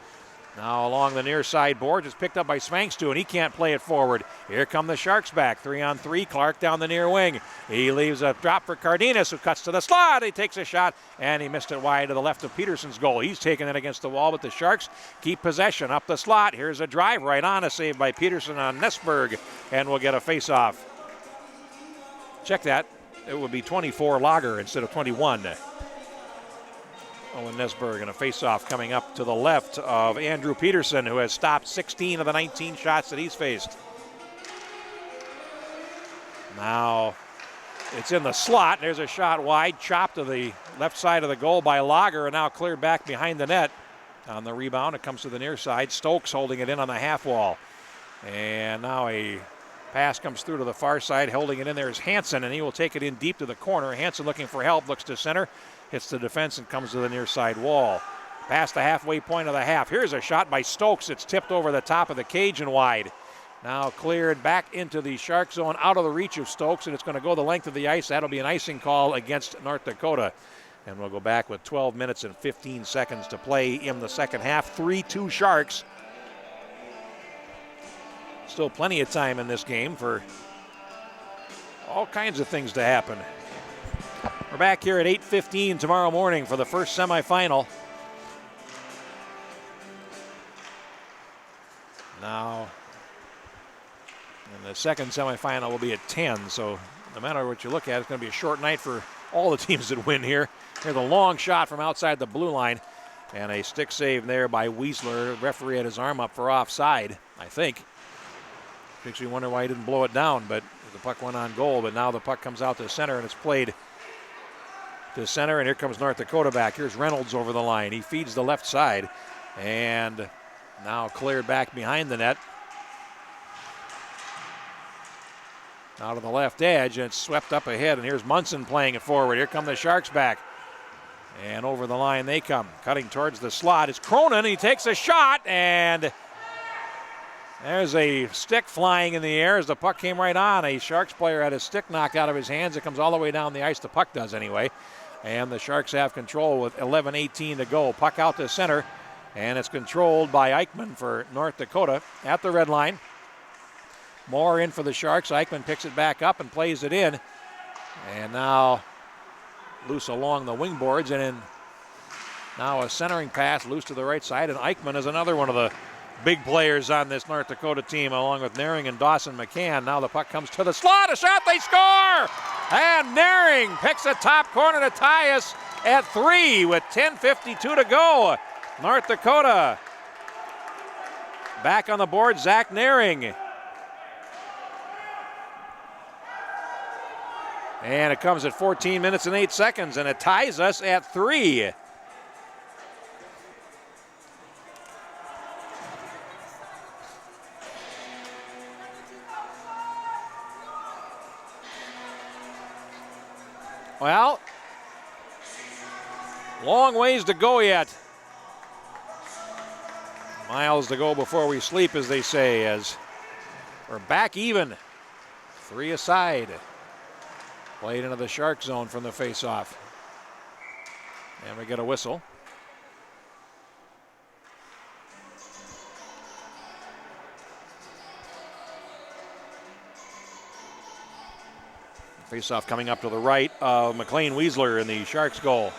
Now along the near side boards, it's picked up by Svankstu, and he can't play it forward. Here come the Sharks back, 3-on-3. Clark down the near wing. He leaves a drop for Cardenas, who cuts to the slot. He takes a shot, and he missed it wide to the left of Peterson's goal. He's taken it against the wall, but the Sharks keep possession up the slot. Here's a drive right on, a save by Peterson on Nesberg, and we'll get a face-off. Check that. It would be 24 Lager instead of 21. Owen Nesberg, and a face-off coming up to the left of Andrew Peterson, who has stopped 16 of the 19 shots that he's faced. Now it's in the slot. There's a shot wide, chopped to the left side of the goal by Lager, and now cleared back behind the net. On the rebound, it comes to the near side. Stokes holding it in on the half wall. And now a pass comes through to the far side. Holding it in there is Hansen, and he will take it in deep to the corner. Hansen looking for help, looks to center. Hits the defense and comes to the near side wall. Past the halfway point of the half. Here's a shot by Stokes. It's tipped over the top of the cage and wide. Now cleared back into the Shark zone, out of the reach of Stokes, and it's going to go the length of the ice. That'll be an icing call against North Dakota. And we'll go back with 12 minutes and 15 seconds to play in the second half. 3-2 Sharks. Still plenty of time in this game for all kinds of things to happen. We're back here at 8:15 tomorrow morning for the first semifinal. Now, and the second semifinal will be at 10, so no matter what you look at, it's going to be a short night for all the teams that win here. Here's a long shot from outside the blue line, and a stick save there by Weisler. The referee had his arm up for offside, I think. Makes you wonder why he didn't blow it down, but the puck went on goal, but now the puck comes out to center, and it's played to center, and here comes North Dakota back. Here's Reynolds over the line. He feeds the left side, and now cleared back behind the net. Out of the left edge, and it's swept up ahead, and here's Munson playing it forward. Here come the Sharks back, and over the line they come. Cutting towards the slot is Cronin. He takes a shot, and there's a stick flying in the air as the puck came right on. A Sharks player had his stick knocked out of his hands. It comes all the way down the ice. The puck does anyway. And the Sharks have control with 11:18 to go. Puck out to center, and it's controlled by Eichmann for North Dakota at the red line. Moore in for the Sharks. Eichmann picks it back up and plays it in. And now loose along the wing boards, and in now a centering pass loose to the right side. And Eichmann is another one of the big players on this North Dakota team, along with Naring and Dawson McCann. Now the puck comes to the slot. A shot, they score! And Naring picks a top corner to tie us at 3 with 10:52 to go. North Dakota back on the board, Zach Naring. And it comes at 14 minutes and 8 seconds, and it ties us at 3. Well, long ways to go yet. Miles to go before we sleep, as they say, as we're back even. 3 aside. Played into the Shark zone from the faceoff. And we get a whistle. Faceoff coming up to the right of McLean Weisler in the Sharks goal.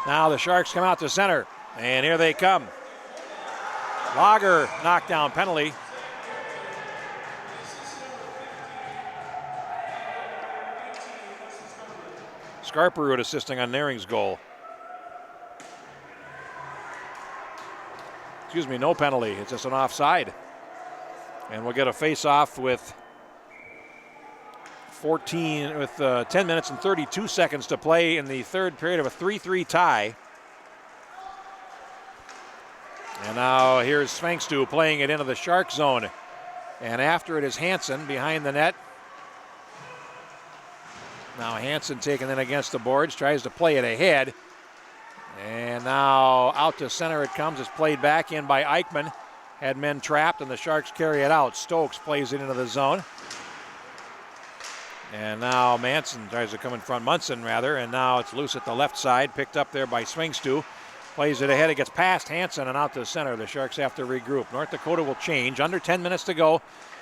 Now the Sharks come out to center, and here they come. Lager knockdown penalty. Scarperud assisting on Naring's goal. no penalty. It's just an offside. And we'll get a face-off with 10 minutes and 32 seconds to play in the third period of a 3-3 tie. And now here's Svengstu playing it into the Shark zone. And after it is Hansen behind the net. Now Hansen taken in against the boards, tries to play it ahead. And now out to center it comes. It's played back in by Eichmann. Had men trapped and the Sharks carry it out. Stokes plays it into the zone. And now Munson tries to come in front, and now it's loose at the left side, picked up there by Svengstu. Plays it ahead, it gets past Hansen and out to center. The Sharks have to regroup. North Dakota will change. Under 10 minutes to go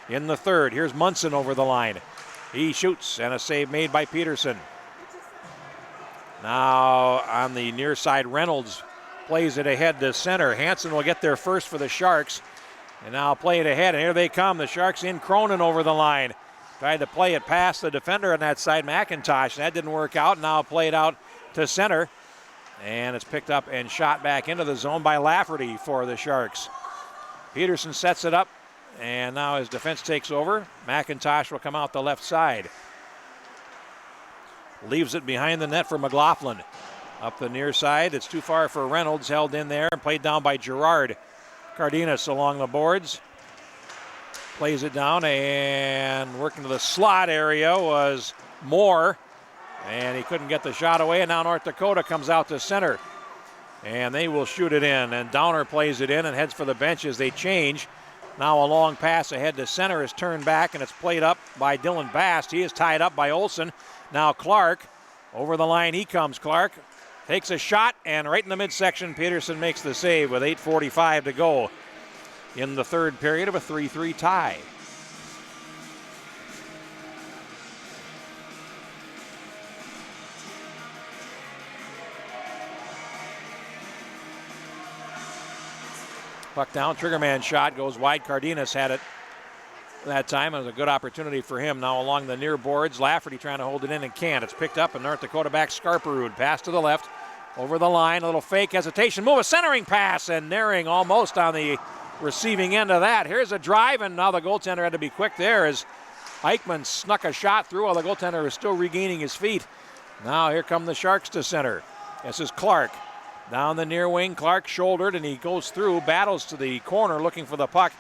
in the third. Here's Munson over the line. He shoots and a save made by Peterson. Now on the near side, Reynolds plays it ahead to center. Hansen will get there first for the Sharks. And now play it ahead, and here they come. The Sharks in. Cronin over the line. Tried to play it past the defender on that side, McIntosh. That didn't work out. Now play it out to center. And it's picked up and shot back into the zone by Lafferty for the Sharks. Peterson sets it up, and now his defense takes over. McIntosh will come out the left side. Leaves it behind the net for McLaughlin. Up the near side, it's too far for Reynolds, held in there and played down by Gerard. Cardenas along the boards. Plays it down, and working to the slot area was Moore. And he couldn't get the shot away, and now North Dakota comes out to center. And they will shoot it in, and Downer plays it in and heads for the bench as they change. Now a long pass ahead to center is turned back, and it's played up by Dylan Bast. He is tied up by Olsen. Now Clark, over the line he comes. Clark takes a shot, and right in the midsection, Peterson makes the save with 8:45 to go in the third period of a 3-3 tie. Puck down, triggerman shot, goes wide. Cardenas had it that time. It was a good opportunity for him. Now along the near boards, Lafferty trying to hold it in and can't. It's picked up, and North Dakota back. Scarperud, pass to the left, over the line, a little fake hesitation, move, a centering pass, and Naring almost on the receiving end of that. Here's a drive, and now the goaltender had to be quick there as Eichmann snuck a shot through while the goaltender is still regaining his feet. Now here come the Sharks to center. This is Clark. Down the near wing, Clark shouldered, and he goes through, battles to the corner looking for the puck,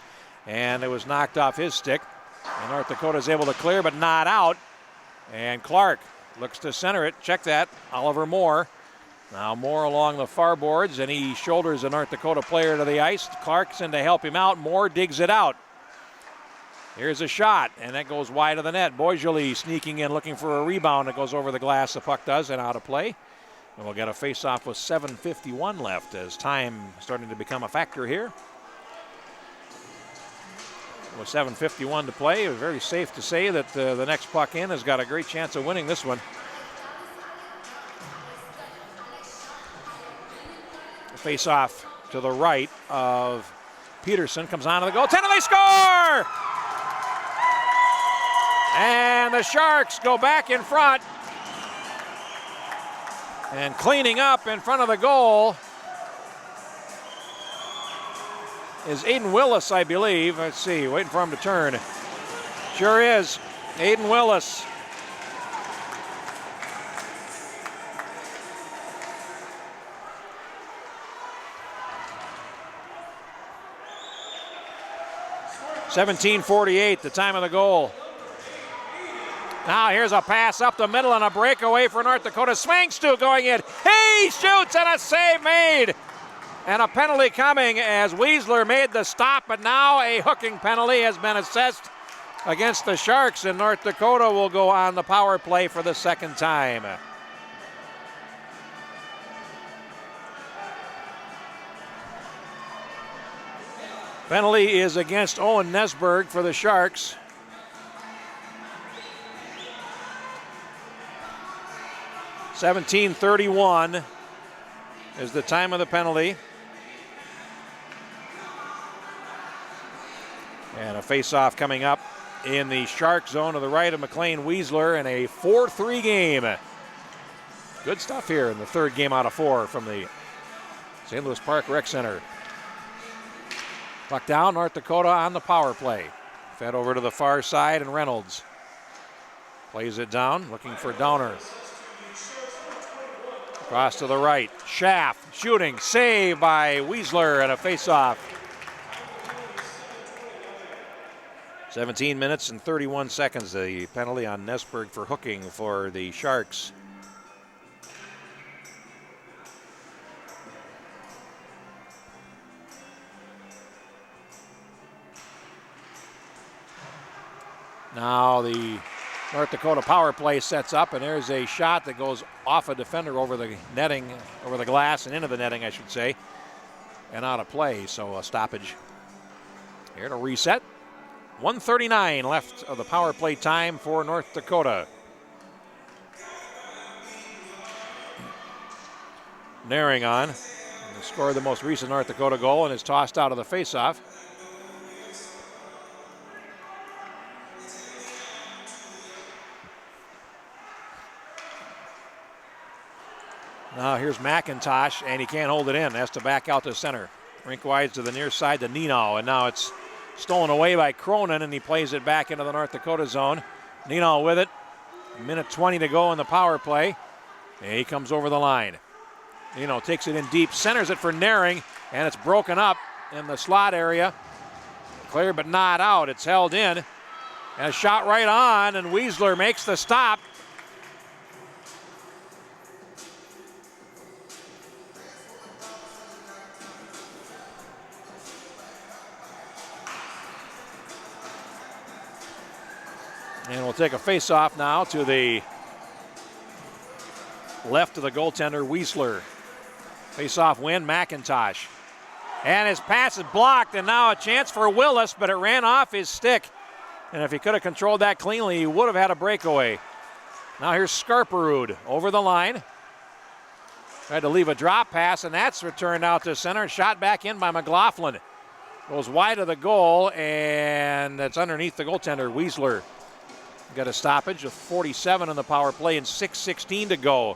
and it was knocked off his stick. And North Dakota is able to clear, but not out. And Clark looks to center it. Check that, Oliver Moore. Now Moore along the far boards, and he shoulders a North Dakota player to the ice. Clark's in to help him out. Moore digs it out. Here's a shot, and that goes wide of the net. Boisjoli sneaking in, looking for a rebound. It goes over the glass, the puck does, and out of play. And we'll get a face-off with 7:51 left as time starting to become a factor here. With 7:51 to play, it was very safe to say that the next puck in has got a great chance of winning this one. Face-off to the right of Peterson, comes onto the goaltender, they score! And the Sharks go back in front. And cleaning up in front of the goal is Aiden Willis, I believe. Let's see, waiting for him to turn. Sure is, Aiden Willis. .17:48, the time of the goal. Now here's a pass up the middle and a breakaway for North Dakota. Svengstu going in. He shoots and a save made. And a penalty coming as Weisler made the stop, but now a hooking penalty has been assessed against the Sharks, and North Dakota will go on the power play for the second time. Penalty is against Owen Nesberg for the Sharks. .17:31 is the time of the penalty. And a face-off coming up in the Shark zone to the right of McLean Weisler in a 4-3 game. Good stuff here in the third game out of 4 from the St. Louis Park Rec Center. Puck down, North Dakota on the power play. Fed over to the far side, and Reynolds plays it down, looking for Downer. Cross to the right. Schaff shooting, save by Wiesler, and a face-off. 17 minutes and 31 seconds. The penalty on Nesberg for hooking for the Sharks. Now the North Dakota power play sets up, and there's a shot that goes off a defender over the netting, over the glass and into the netting, I should say, and out of play. So a stoppage here to reset. 1:39 left of the power play time for North Dakota. Naring on, scored the most recent North Dakota goal and is tossed out of the faceoff. Now here's McIntosh, and he can't hold it in. Has to back out to center. Rink wide to the near side to Nino, and now it's stolen away by Cronin, and he plays it back into the North Dakota zone. Nino with it. 1:20 to go in the power play. And he comes over the line. Nino takes it in deep, centers it for Naring, and it's broken up in the slot area. Clear but not out. It's held in. And a shot right on, and Wiesler makes the stop. And we'll take a face-off now to the left of the goaltender, Wiesler. Face-off win, McIntosh. And his pass is blocked, and now a chance for Willis, but it ran off his stick. And if he could have controlled that cleanly, he would have had a breakaway. Now here's Skarperud over the line. Tried to leave a drop pass, and that's returned out to center. Shot back in by McLaughlin. Goes wide of the goal, and that's underneath the goaltender, Wiesler. Got a stoppage of 47 on the power play and 6:16 to go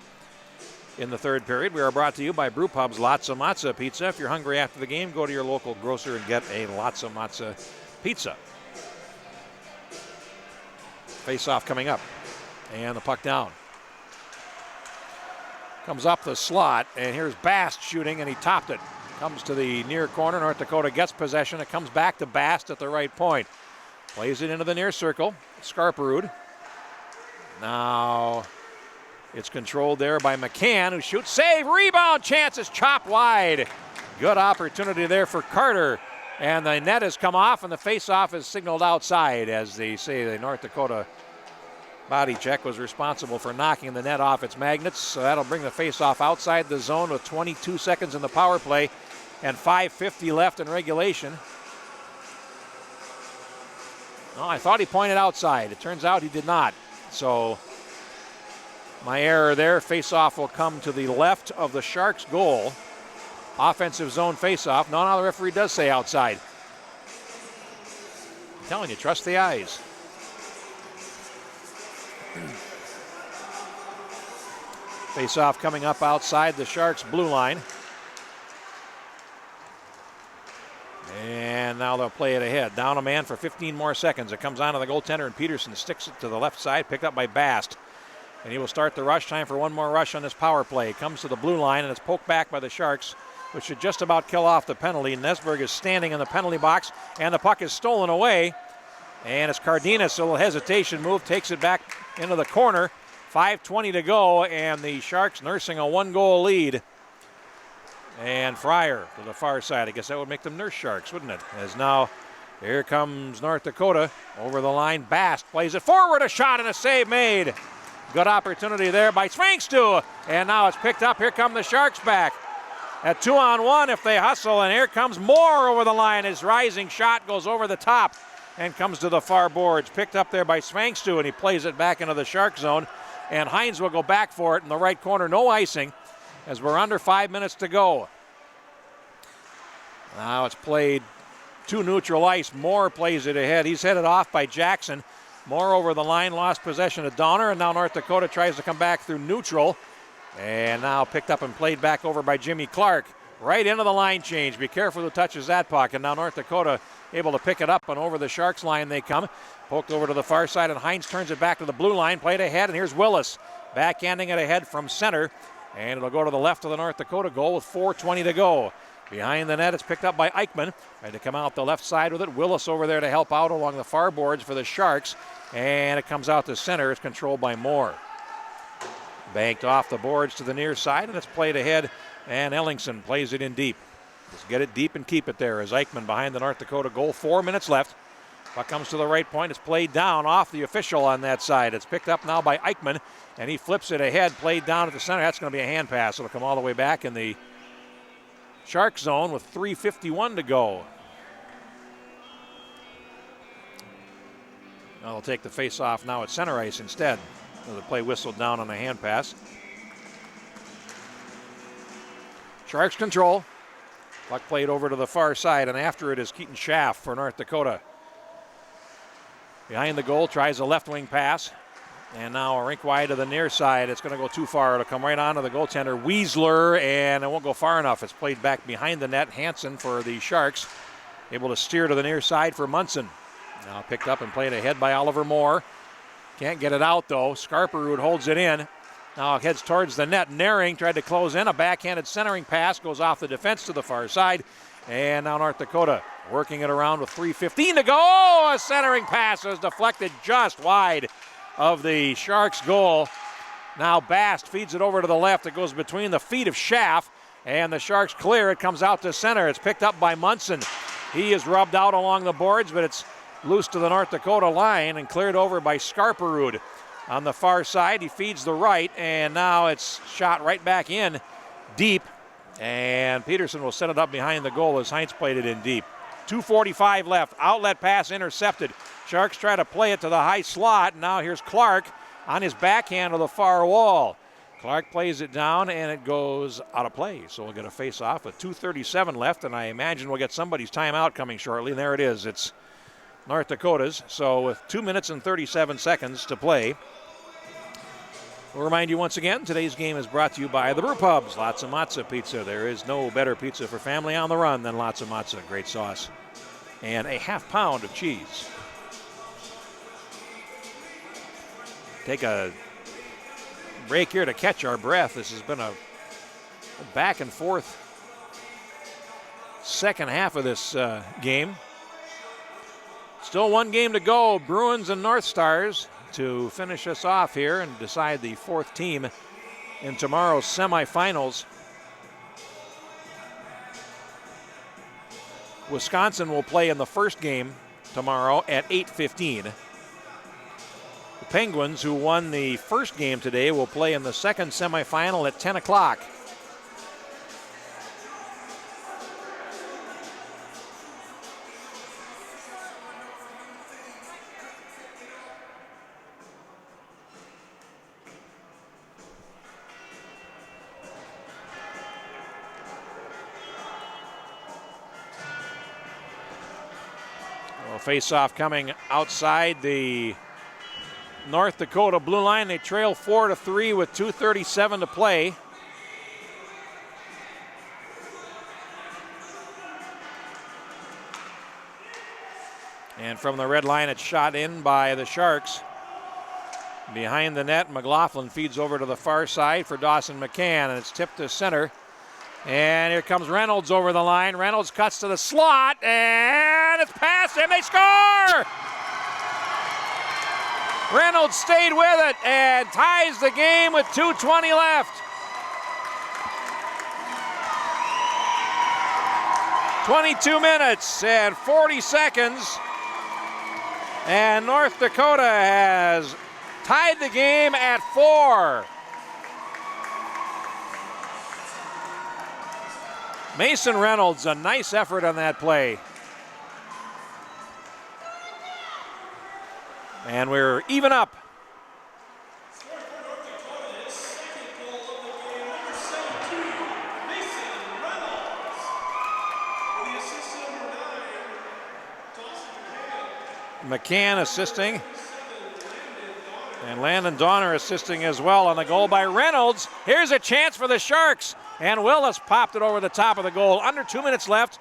in the third period. We are brought to you by Brew Pub's Latza Matza Pizza. If you're hungry after the game, go to your local grocer and get a Latza Matza pizza. Face-off coming up. And the puck down. Comes up the slot, and here's Bast shooting, and he topped it. Comes to the near corner. North Dakota gets possession. It comes back to Bast at the right point. Plays it into the near circle. Skarperud. Now it's controlled there by McCann, who shoots, save, rebound, chance is chopped wide. Good opportunity there for Carter. And the net has come off, and the face-off is signaled outside. As they say, the North Dakota body check was responsible for knocking the net off its magnets. So that'll bring the face-off outside the zone with 22 seconds in the power play and 5:50 left in regulation. Oh, I thought he pointed outside. It turns out he did not. So my error there. Face-off will come to the left of the Sharks' goal. Offensive zone face-off. No, the referee does say outside. I'm telling you, trust the eyes. Face-off coming up outside the Sharks' blue line. And now they'll play it ahead. Down a man for 15 more seconds. It comes onto the goaltender, and Peterson sticks it to the left side, picked up by Bast. And he will start the rush. Time for one more rush on this power play. Comes to the blue line, and it's poked back by the Sharks, which should just about kill off the penalty. Nesberg is standing in the penalty box, and the puck is stolen away. And it's Cardenas, a little hesitation move, takes it back into the corner. 5:20 to go, and the Sharks nursing a one-goal lead. And Fryer to the far side. I guess that would make them nurse Sharks, wouldn't it? As now, here comes North Dakota over the line. Bast plays it forward, a shot and a save made. Good opportunity there by Svangstu. And now it's picked up. Here come the Sharks back. At 2-on-1 if they hustle, and here comes Moore over the line. His rising shot goes over the top and comes to the far boards. Picked up there by Svangstu, and he plays it back into the Shark zone. And Hines will go back for it in the right corner. No icing, as we're under 5 minutes to go. Now it's played to neutral ice. Moore plays it ahead. He's headed off by Jackson. Moore over the line, lost possession of Donner, and now North Dakota tries to come back through neutral. And now picked up and played back over by Jimmy Clark. right into the line change. Be careful who touches that puck. And now North Dakota able to pick it up, and over the Sharks line they come. Poked over to the far side, and Hines turns it back to the blue line. Played ahead, and here's Willis. Backhanding it ahead from center. And it'll go to the left of the North Dakota goal with 4:20 to go. Behind the net, it's picked up by Eichmann. Trying to come out the left side with it. Willis over there to help out along the far boards for the Sharks. And it comes out to center. It's controlled by Moore. Banked off the boards to the near side, and it's played ahead. And Ellingson plays it in deep. Just get it deep and keep it there as Eichmann behind the North Dakota goal. 4 minutes left. Puck comes to the right point. It's played down off the official on that side. It's picked up now by Eichmann, and he flips it ahead, played down at the center. That's going to be a hand pass. It'll come all the way back in the Shark zone with 3:51 to go. Now they'll take the face-off now at center ice instead. So the play whistled down on a hand pass. Sharks control. Puck played over to the far side, and after it is Keaton Schaff for North Dakota. Behind the goal, tries a left wing pass. And now a rink wide to the near side. It's going to go too far. It'll come right onto the goaltender, Weisler, and it won't go far enough. It's played back behind the net. Hansen for the Sharks, able to steer to the near side for Munson. Now picked up and played ahead by Oliver Moore. Can't get it out, though. Skarperud holds it in. Now it heads towards the net. Naring tried to close in. A backhanded centering pass goes off the defense to the far side. And now North Dakota working it around with 3:15 to go. A centering pass is deflected just wide of the Sharks' goal. Now Bast feeds it over to the left. It goes between the feet of Schaff, and the Sharks clear. It comes out to center. It's picked up by Munson. He is rubbed out along the boards, but it's loose to the North Dakota line and cleared over by Skarperud. On the far side, he feeds the right, and now it's shot right back in deep. And Peterson will set it up behind the goal as Heinz played it in deep. 2:45 left. Outlet pass intercepted. Sharks try to play it to the high slot. Now here's Clark on his backhand of the far wall. Clark plays it down, and it goes out of play. So we'll get a face-off with 2:37 left, and I imagine we'll get somebody's timeout coming shortly. And there it is. It's North Dakota's. So with 2 minutes and 37 seconds to play. We'll remind you once again, today's game is brought to you by the Brew Pubs. Lots of Matza Pizza. There is no better pizza for family on the run than Lots of Matza. Great sauce. And a half pound of cheese. Take a break here to catch our breath. This has been a back and forth second half of this game. Still one game to go. Bruins and North Stars to finish us off here and decide the fourth team in tomorrow's semifinals. Wisconsin will play in the first game tomorrow at 8:15. The Penguins, who won the first game today, will play in the second semifinal at 10 o'clock. Face-off coming outside the North Dakota blue line. They trail 4-3 with 2:37 to play. And from the red line, it's shot in by the Sharks. Behind the net, McLaughlin feeds over to the far side for Dawson McCann, and it's tipped to center. And here comes Reynolds over the line. Reynolds cuts to the slot, and it's past him. They score! Reynolds stayed with it and ties the game with 2:20 left. 22 minutes and 40 seconds. And North Dakota has tied the game at 4. Mason Reynolds, a nice effort on that play. And we're even up. McCann assisting. And Landon Donner assisting as well on the goal by Reynolds. Here's a chance for the Sharks. And Willis popped it over the top of the goal. Under 2 minutes left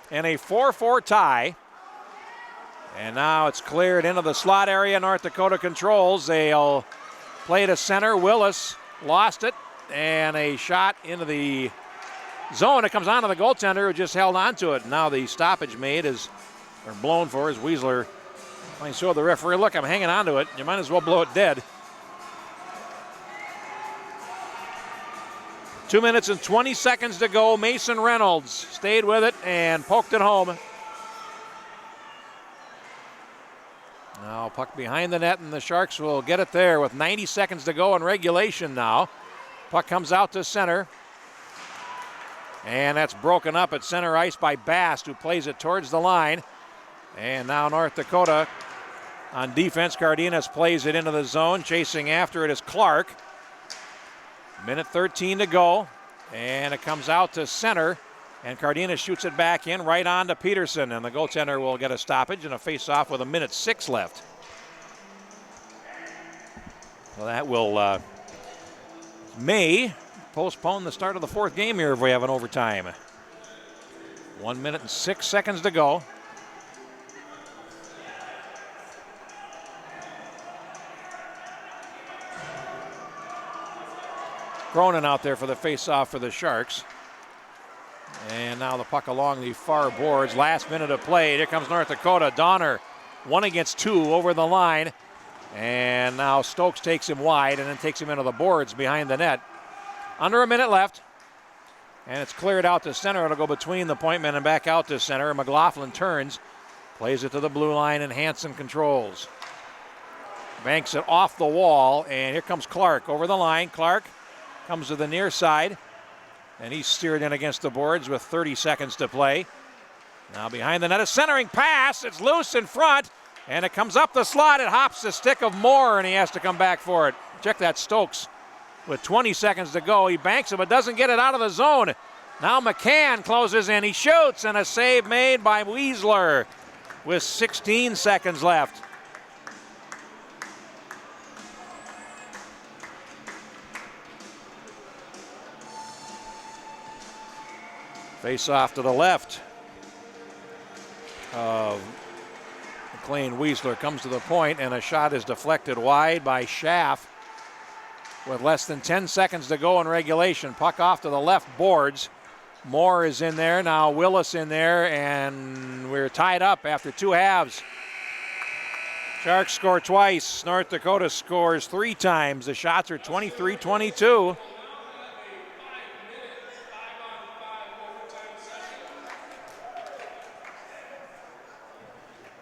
and a 4-4 tie. And now it's cleared into the slot area. North Dakota controls. They'll play to center. Willis lost it. And a shot into the zone. It comes onto the goaltender who just held on to it. Now the stoppage made is, or blown for, is Weisler. I showed the referee, look, I'm hanging on to it. You might as well blow it dead. 2 minutes and 20 seconds to go. Mason Reynolds stayed with it and poked it home. Now puck behind the net, and the Sharks will get it there with 90 seconds to go in regulation now. Puck comes out to center. And that's broken up at center ice by Bast, who plays it towards the line. And now North Dakota on defense. Cardenas plays it into the zone. Chasing after it is Clark. Minute 13 to go, and it comes out to center, and Cardenas shoots it back in right on to Peterson, and the goaltender will get a stoppage and a face-off with 1:06 left. Well, that will may postpone the start of the fourth game here if we have an overtime. 1 minute and 6 seconds to go. Cronin out there for the face-off for the Sharks. And now the puck along the far boards. Last minute of play. Here comes North Dakota. Donner 1 against 2 over the line. And now Stokes takes him wide and then takes him into the boards behind the net. Under a minute left. And it's cleared out to center. It'll go between the point men and back out to center. McLaughlin turns. Plays it to the blue line, and Hansen controls. Banks it off the wall. And here comes Clark over the line. Clark comes to the near side, and he's steered in against the boards with 30 seconds to play. Now behind the net, a centering pass. It's loose in front, and it comes up the slot. It hops the stick of Moore, and he has to come back for it. Check that, Stokes with 20 seconds to go. He banks it, but doesn't get it out of the zone. Now McCann closes in. He shoots, and a save made by Weisler with 16 seconds left. Face off to the left of McLean. Weisler comes to the point, and a shot is deflected wide by Schaff with less than 10 seconds to go in regulation. Puck off to the left boards. Moore is in there. Now Willis in there, and we're tied up after 2 halves. Sharks score twice. North Dakota scores 3 times. The shots are 23-22.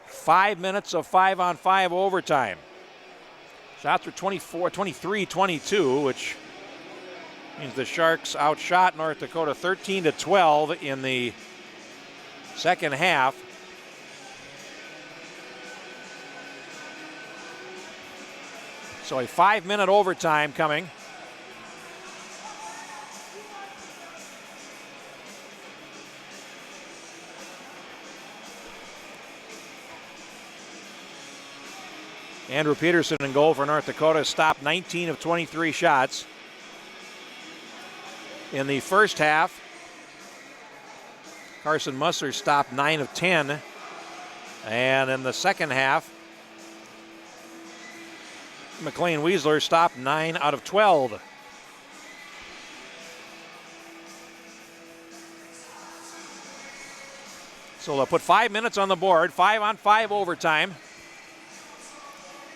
5 minutes of 5-on-5 overtime. Shots are 23-22, which means the Sharks outshot North Dakota 13-12 in the second half. So a 5-minute overtime coming. Andrew Peterson in goal for North Dakota, stopped 19 of 23 shots. In the first half, Carson Musser stopped 9 of 10. And in the second half, McLean Weisler stopped 9 out of 12. So they'll put 5 minutes on the board, 5-on-5 overtime.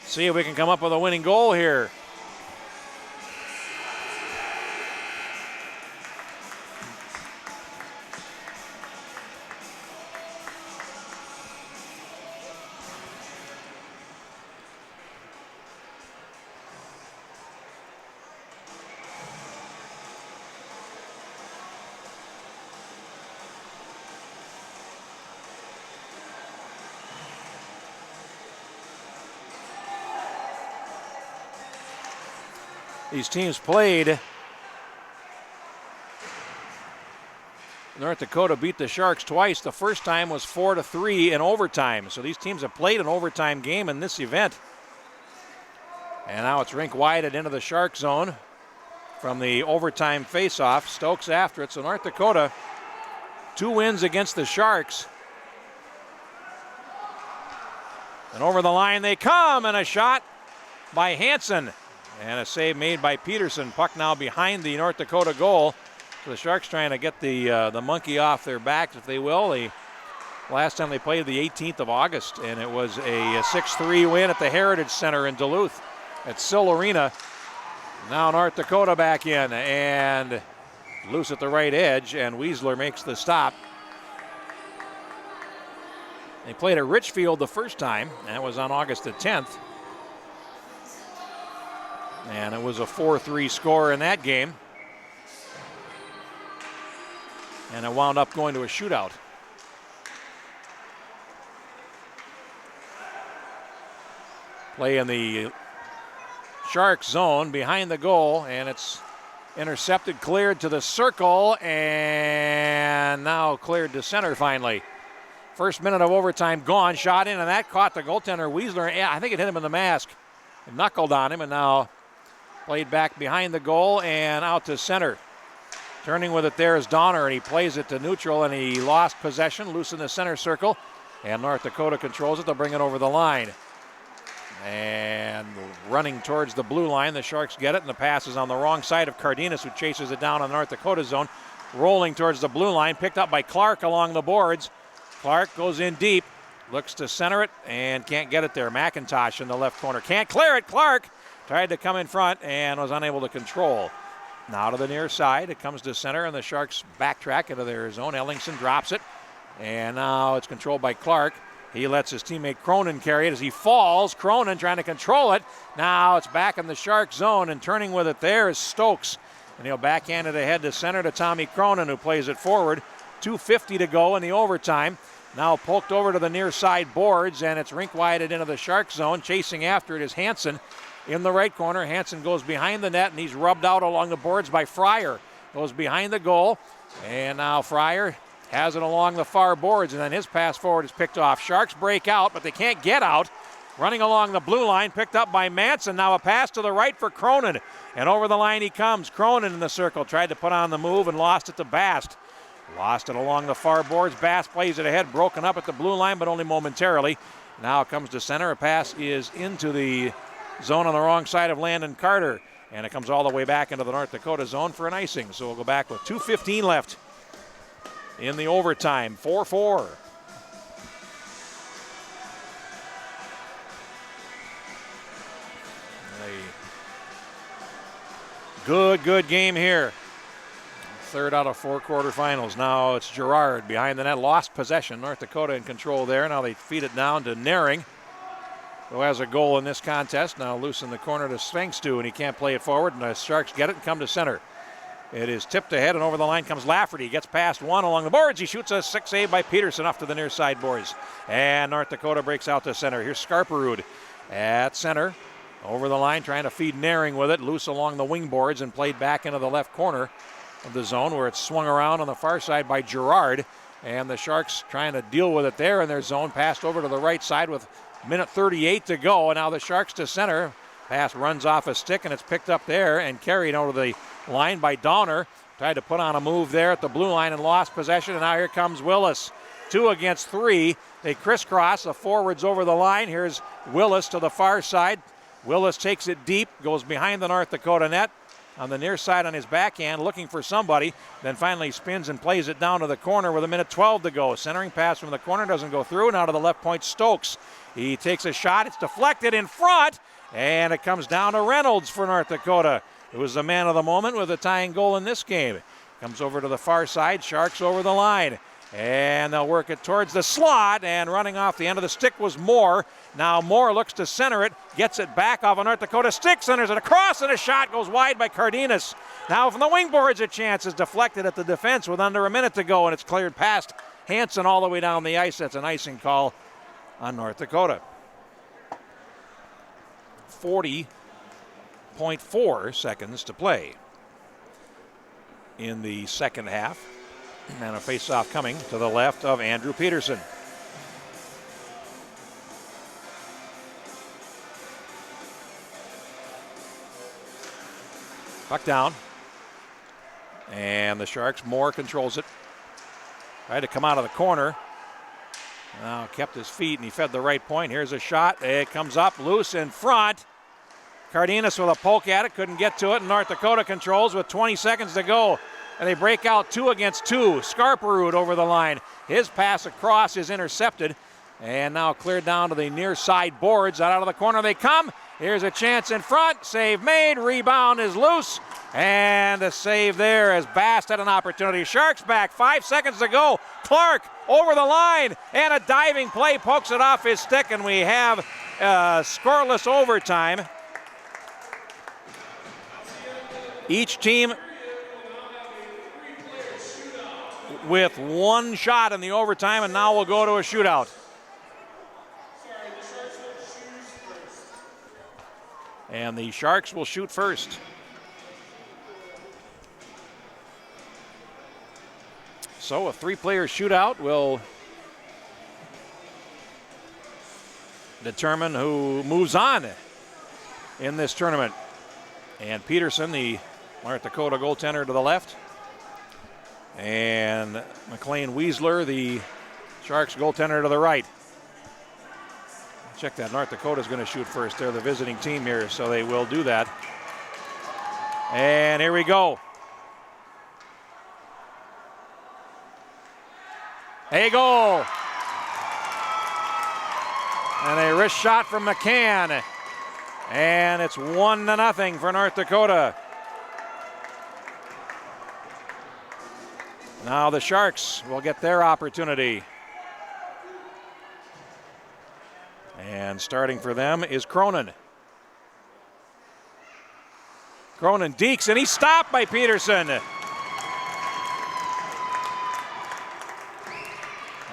See if we can come up with a winning goal here. These teams played. North Dakota beat the Sharks twice. The first time was 4-3 in overtime. So these teams have played an overtime game in this event. And now it's rink wide and into the Shark zone. from the overtime faceoff. Stokes after it, so North Dakota 2 wins against the Sharks. And over the line they come, and a shot by Hansen. And a save made by Peterson. Puck now behind the North Dakota goal. So the Sharks trying to get the monkey off their backs, if they will. The last time they played the 18th of August, and it was a 6-3 win at the Heritage Center in Duluth at Sill Arena. Now North Dakota back in, and loose at the right edge, and Weisler makes the stop. They played at Richfield the first time, and that was on August the 10th. And it was a 4-3 score in that game. And it wound up going to a shootout. Play in the Sharks zone behind the goal, and it's intercepted, cleared to the circle, and now cleared to center finally. First minute of overtime gone, shot in, and that caught the goaltender Weisler. Yeah, I think it hit him in the mask. It knuckled on him, and now played back behind the goal and out to center. Turning with it there is Donner, and he plays it to neutral, and he lost possession, loose in the center circle, and North Dakota controls it. They'll bring it over the line. And running towards the blue line, the Sharks get it, and the pass is on the wrong side of Cardenas, who chases it down on the North Dakota zone. Rolling towards the blue line, picked up by Clark along the boards. Clark goes in deep, looks to center it, and can't get it there. McIntosh in the left corner, can't clear it. Clark tried to come in front and was unable to control. Now to the near side, it comes to center, and the Sharks backtrack into their zone. Ellingson drops it, and now it's controlled by Clark. He lets his teammate Cronin carry it as he falls. Cronin trying to control it. Now it's back in the Shark zone, and turning with it there is Stokes. And he'll backhand it ahead to center to Tommy Cronin, who plays it forward. 2:50 to go in the overtime. Now poked over to the near side boards, and it's rink-wided into the Shark zone. Chasing after it is Hansen in the right corner. Hansen goes behind the net, and he's rubbed out along the boards by Fryer. Goes behind the goal, and now Fryer has it along the far boards, and then his pass forward is picked off. Sharks break out, but they can't get out. Running along the blue line, picked up by Manson. Now a pass to the right for Cronin, and over the line he comes. Cronin in the circle, tried to put on the move and lost it to Bast. Lost it along the far boards. Bast plays it ahead, broken up at the blue line, but only momentarily. Now it comes to center. A pass is into the zone on the wrong side of Landon Carter, and it comes all the way back into the North Dakota zone for an icing. So we'll go back with 2:15 left in the overtime. 4-4. A good game here. Third out of 4 quarterfinals. Now it's Girard behind the net. Lost possession. North Dakota in control there. Now they feed it down to Naring, who has a goal in this contest. Now loose in the corner to Svengstu, and he can't play it forward, and the Sharks get it and come to center. It is tipped ahead, and over the line comes Lafferty. Gets past one along the boards. He shoots a 6-save by Peterson off to the near side boards. And North Dakota breaks out to center. Here's Skarperud at center. Over the line, trying to feed Naring with it. Loose along the wing boards and played back into the left corner of the zone, where it's swung around on the far side by Girard. And the Sharks trying to deal with it there in their zone. Passed over to the right side with minute 38 to go. And now the Sharks to center. Pass runs off a stick, and it's picked up there and carried over the line by Donner. Tried to put on a move there at the blue line and lost possession, and now here comes Willis. 2 against 3. They crisscross. The forwards over the line. Here's Willis to the far side. Willis takes it deep, goes behind the North Dakota net on the near side on his backhand, looking for somebody, then finally spins and plays it down to the corner with a minute 12 to go. Centering pass from the corner doesn't go through. Now to the left point, Stokes. He takes a shot. It's deflected in front, and it comes down to Reynolds for North Dakota, who was the man of the moment with a tying goal in this game. Comes over to the far side. Sharks over the line, and they'll work it towards the slot, and running off the end of the stick was Moore. Now Moore looks to center it, gets it back off a North Dakota stick, centers it across, and a shot goes wide by Cardenas. Now from the wing boards, a chance is deflected at the defense with under a minute to go, and it's cleared past Hansen all the way down the ice. That's an icing call on North Dakota. 40.4 seconds to play in the second half. And a face-off coming to the left of Andrew Peterson. Puck down. And the Sharks, Moore controls it. Tried to come out of the corner. Now kept his feet and he fed the right point. Here's a shot. It comes up loose in front. Cardenas with a poke at it. Couldn't get to it. And North Dakota controls with 20 seconds to go. And they break out 2 against 2. Scarperud over the line. His pass across is intercepted. And now cleared down to the near side boards. Out of the corner they come. Here's a chance in front. Save made. Rebound is loose. And a save there as Bast had an opportunity. Sharks back. 5 seconds to go. Clark over the line. And a diving play pokes it off his stick. And we have scoreless overtime. Each team with 1 shot in the overtime. And now we'll go to a shootout. And the Sharks will shoot first. So a 3-player shootout will determine who moves on in this tournament. And Peterson, the North Dakota goaltender, to the left. And McLean Weisler, the Sharks goaltender, to the right. Check that. North Dakota's going to shoot first. They're the visiting team here, so they will do that. And here we go. A goal. And a wrist shot from McCann. And it's 1-0 for North Dakota. Now the Sharks will get their opportunity. And starting for them is Cronin. Cronin dekes, and he's stopped by Peterson.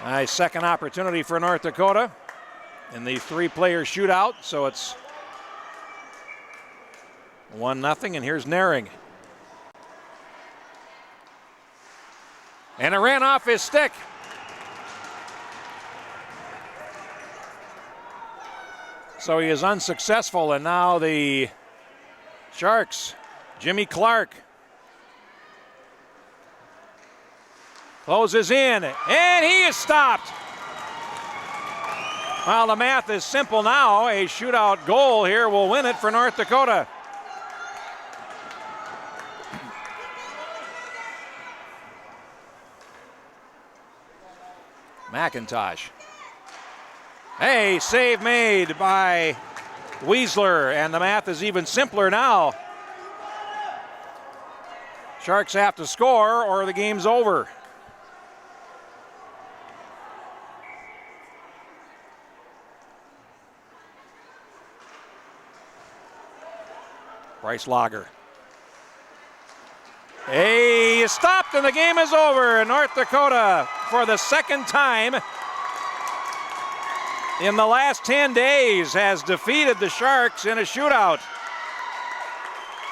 Nice second opportunity for North Dakota in the 3-player shootout. So it's 1-0, and here's Naring. And it ran off his stick. So he is unsuccessful, and now the Sharks, Jimmy Clark, closes in, and he is stopped. Well, the math is simple now. A shootout goal here will win it for North Dakota. McIntosh. Hey, save made by Weisler, and the math is even simpler now. Sharks have to score or the game's over. Bryce Lager. Hey, stopped and the game is over. North Dakota, for the second time in the last 10 days, has defeated the Sharks in a shootout.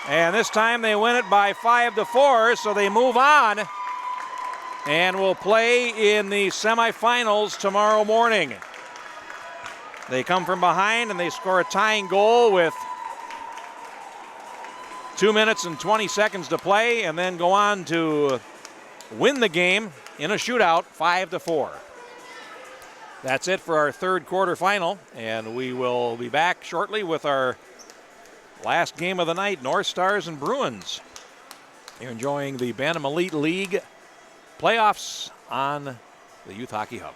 And this time they win it by 5-4, so they move on and will play in the semifinals tomorrow morning. They come from behind and they score a tying goal with 2 minutes and 20 seconds to play, and then go on to win the game in a shootout 5-4. That's it for our third quarterfinal, and we will be back shortly with our last game of the night, North Stars and Bruins. You're enjoying the Bantam Elite League playoffs on the Youth Hockey Hub.